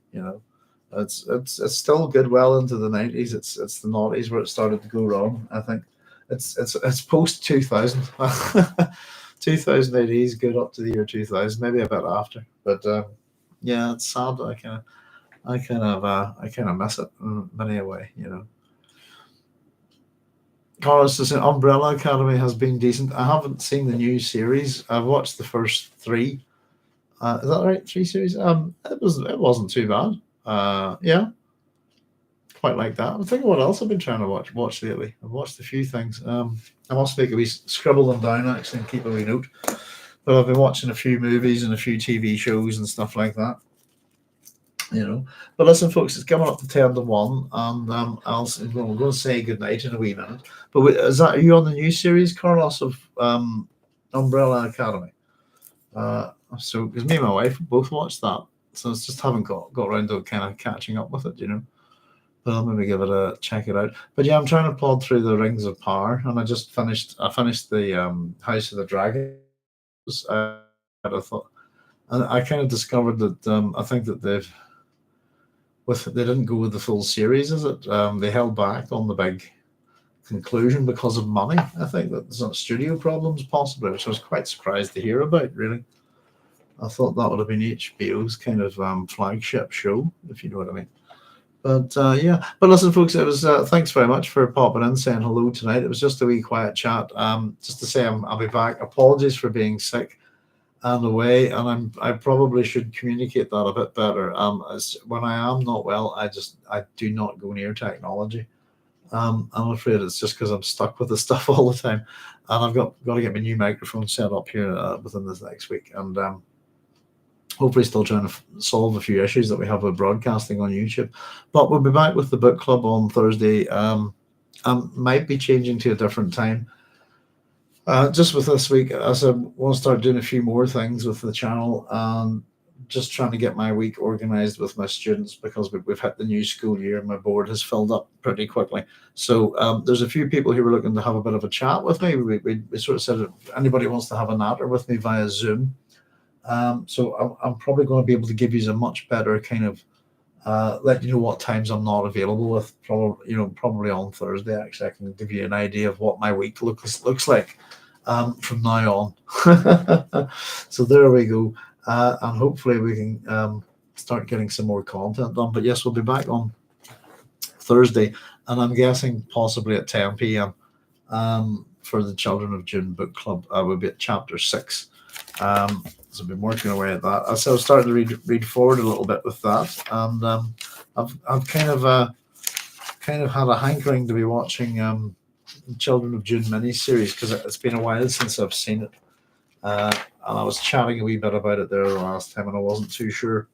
[SPEAKER 1] It's still good well into the 90s. It's the 90s where it started to go wrong. I think it's post 2000. 2080 is good up to the year 2000, maybe a bit after. But yeah, it's sad that I kind of miss it in many a way, you know. Carlos says Umbrella Academy has been decent. I haven't seen the new series. I've watched the first three. Is that right? Three series. It wasn't too bad. Yeah, quite like that. I'm thinking what else I've been trying to watch lately. I've watched a few things. I must make a wee scribble them down actually and keep a wee note. But I've been watching a few movies and a few TV shows and stuff like that. You know. But listen, folks, it's coming up to 10 to 1, and we're going to say good night in a wee minute. But is that, are you on the new series, Carlos, of Umbrella Academy? So because me and my wife both watched that, so it's just haven't got around to kind of catching up with it, you know. But I'll maybe give it a check it out. But yeah, I'm trying to plod through the Rings of Power, and I finished the House of the Dragon. I thought, and I kind of discovered that I think that they didn't go with the full series, is it? They held back on the big conclusion because of money. I think that there's not studio problems possibly, which I was quite surprised to hear about. Really, I thought that would have been HBO's kind of flagship show, if you know what I mean. But yeah, but listen, folks, it was thanks very much for popping in, saying hello tonight. It was just a wee quiet chat. Just to say, I'll be back. Apologies for being sick and away, and I probably should communicate that a bit better. As when I am not well, I do not go near technology. I'm afraid it's just because I'm stuck with the stuff all the time, and I've got to get my new microphone set up here within this next week, and hopefully still trying to solve a few issues that we have with broadcasting on YouTube. But we'll be back with the book club on Thursday. I might be changing to a different time. Just with this week, as I want to start doing a few more things with the channel, and just trying to get my week organized with my students because we've hit the new school year and my board has filled up pretty quickly. So there's a few people who were looking to have a bit of a chat with me. We sort of said if anybody wants to have a natter with me via Zoom. So I'm probably going to be able to give you a much better kind of let you know what times I'm not available with. Probably on Thursday. Actually, I can give you an idea of what my week looks like from now on. So there we go, and hopefully we can start getting some more content done. But yes, we'll be back on Thursday, and I'm guessing possibly at 10 p.m. For the Children of Dune book club. We'll be at chapter 6. So I've been working away at that. So I was starting to read forward a little bit with that, and I've kind of had a hankering to be watching Children of Dune miniseries because it's been a while since I've seen it. And I was chatting a wee bit about it there the last time, and I wasn't too sure.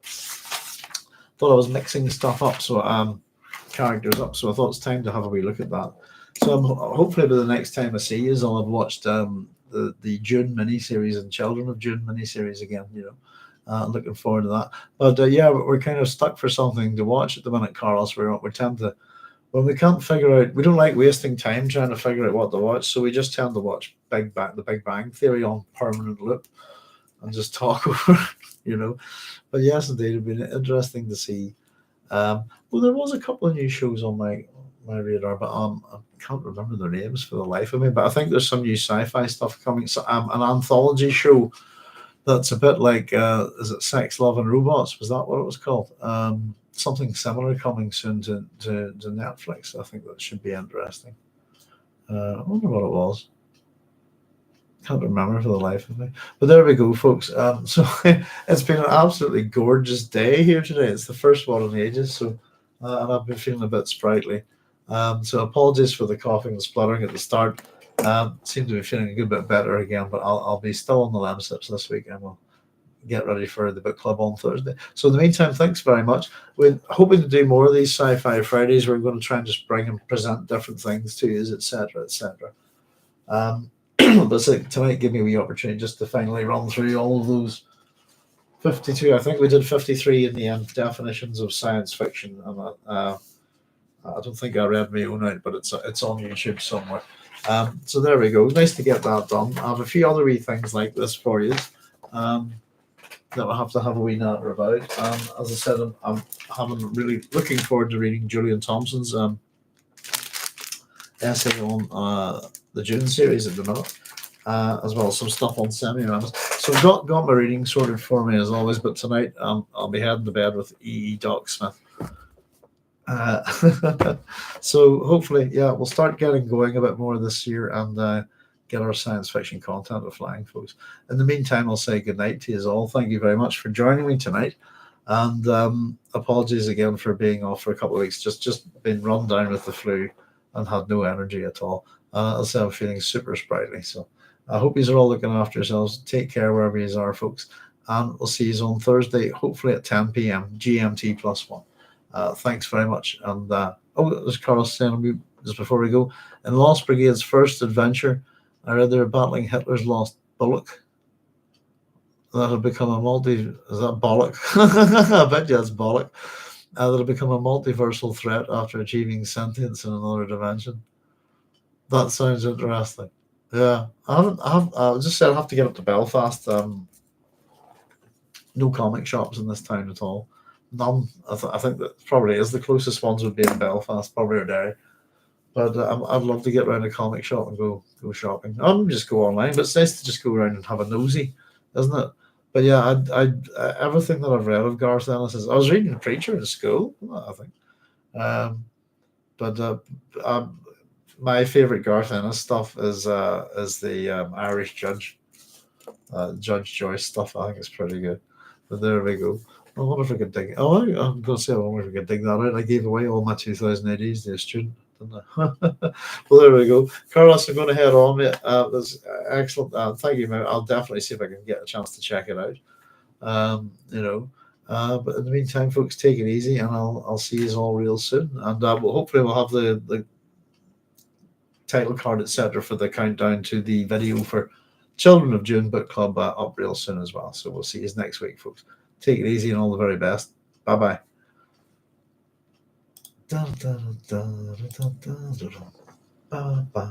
[SPEAKER 1] Thought I was mixing stuff up, so characters up. So I thought it's time to have a wee look at that. So hopefully by the next time I see you, I'll have watched the Dune miniseries and Children of Dune miniseries again. Looking forward to that. But yeah, we're kind of stuck for something to watch at the minute, Carlos. We tend to, when we can't figure out, we don't like wasting time trying to figure out what to watch, so we just tend to watch the Big Bang Theory on permanent loop and just talk over, you know. But yes, indeed, it'd been interesting to see. Well, there was a couple of new shows on my radar, but I can't remember their names for the life of me. But I think there's some new sci-fi stuff coming. So, an anthology show that's a bit like is it Sex, Love, and Robots? Was that what it was called? Something similar coming soon to Netflix. I think that should be interesting. I wonder what it was. Can't remember for the life of me. But there we go, folks. So it's been an absolutely gorgeous day here today. It's the first one in ages. So and I've been feeling a bit sprightly. So apologies for the coughing and spluttering at the start. Seem to be feeling a good bit better again, but I'll be still on the lamb sips this week, and we'll get ready for the book club on Thursday. So in the meantime, thanks very much. We're hoping to do more of these Sci-Fi Fridays. We're going to try and just bring and present different things to you, etc., etc. But tonight gave me a wee opportunity just to finally run through all of those 52. I think we did 53 in the end, definitions of science fiction, and I don't think I read my own out, but it's on YouTube somewhere. So there we go. Nice to get that done. I have a few other wee things like this for you that we'll have to have a wee natter about. As I said, I'm having really looking forward to reading Julian Thompson's essay on the Dune series at the minute. as well as some stuff on Semiramis. So I've got my reading sorted for me as always, but tonight I'll be heading to bed with Doc Smith. So hopefully, yeah, we'll start getting going a bit more this year and get our science fiction content with flying, folks. In the meantime, I'll say good night to you all. Thank you very much for joining me tonight, and apologies again for being off for a couple of weeks. Just been run down with the flu and had no energy at all. I'll say I'm feeling super sprightly. So I hope you are all looking after yourselves. Take care wherever you are, folks, and we'll see you on Thursday, hopefully at 10 p.m. GMT +1. Thanks very much. And there's Carlos saying just before we go. In Lost Brigade's first adventure, I read they were battling Hitler's lost bullock. That had become a Is that bollock? I bet you that's bollock. That had become a multiversal threat after achieving sentience in another dimension. That sounds interesting. Yeah, I just said I have to get up to Belfast. No comic shops in this town at all. None. I think that probably is the closest ones would be in Belfast, probably or Derry. But I'd love to get around a comic shop and go shopping. I'm just go online, but it's nice to just go around and have a nosy, isn't it? But yeah, I everything that I've read of Garth Ennis is. I was reading Preacher in school, I think. But my favorite Garth Ennis stuff is the Irish Judge, Judge Joyce stuff. I think it's pretty good. But there we go. I wonder if I could dig. Oh, I'm going to say I wonder if I could dig that out. I gave away all my 2000 ADs to a student, didn't I? Well, there we go. Carlos, I'm going to head on, mate. That's excellent. Thank you, mate. I'll definitely see if I can get a chance to check it out. But in the meantime, folks, take it easy, and I'll see you all real soon. And hopefully we'll have the title card, etc., for the countdown to the video for Children of Dune Book Club up real soon as well. So we'll see you next week, folks. Take it easy and all the very best. Bye bye.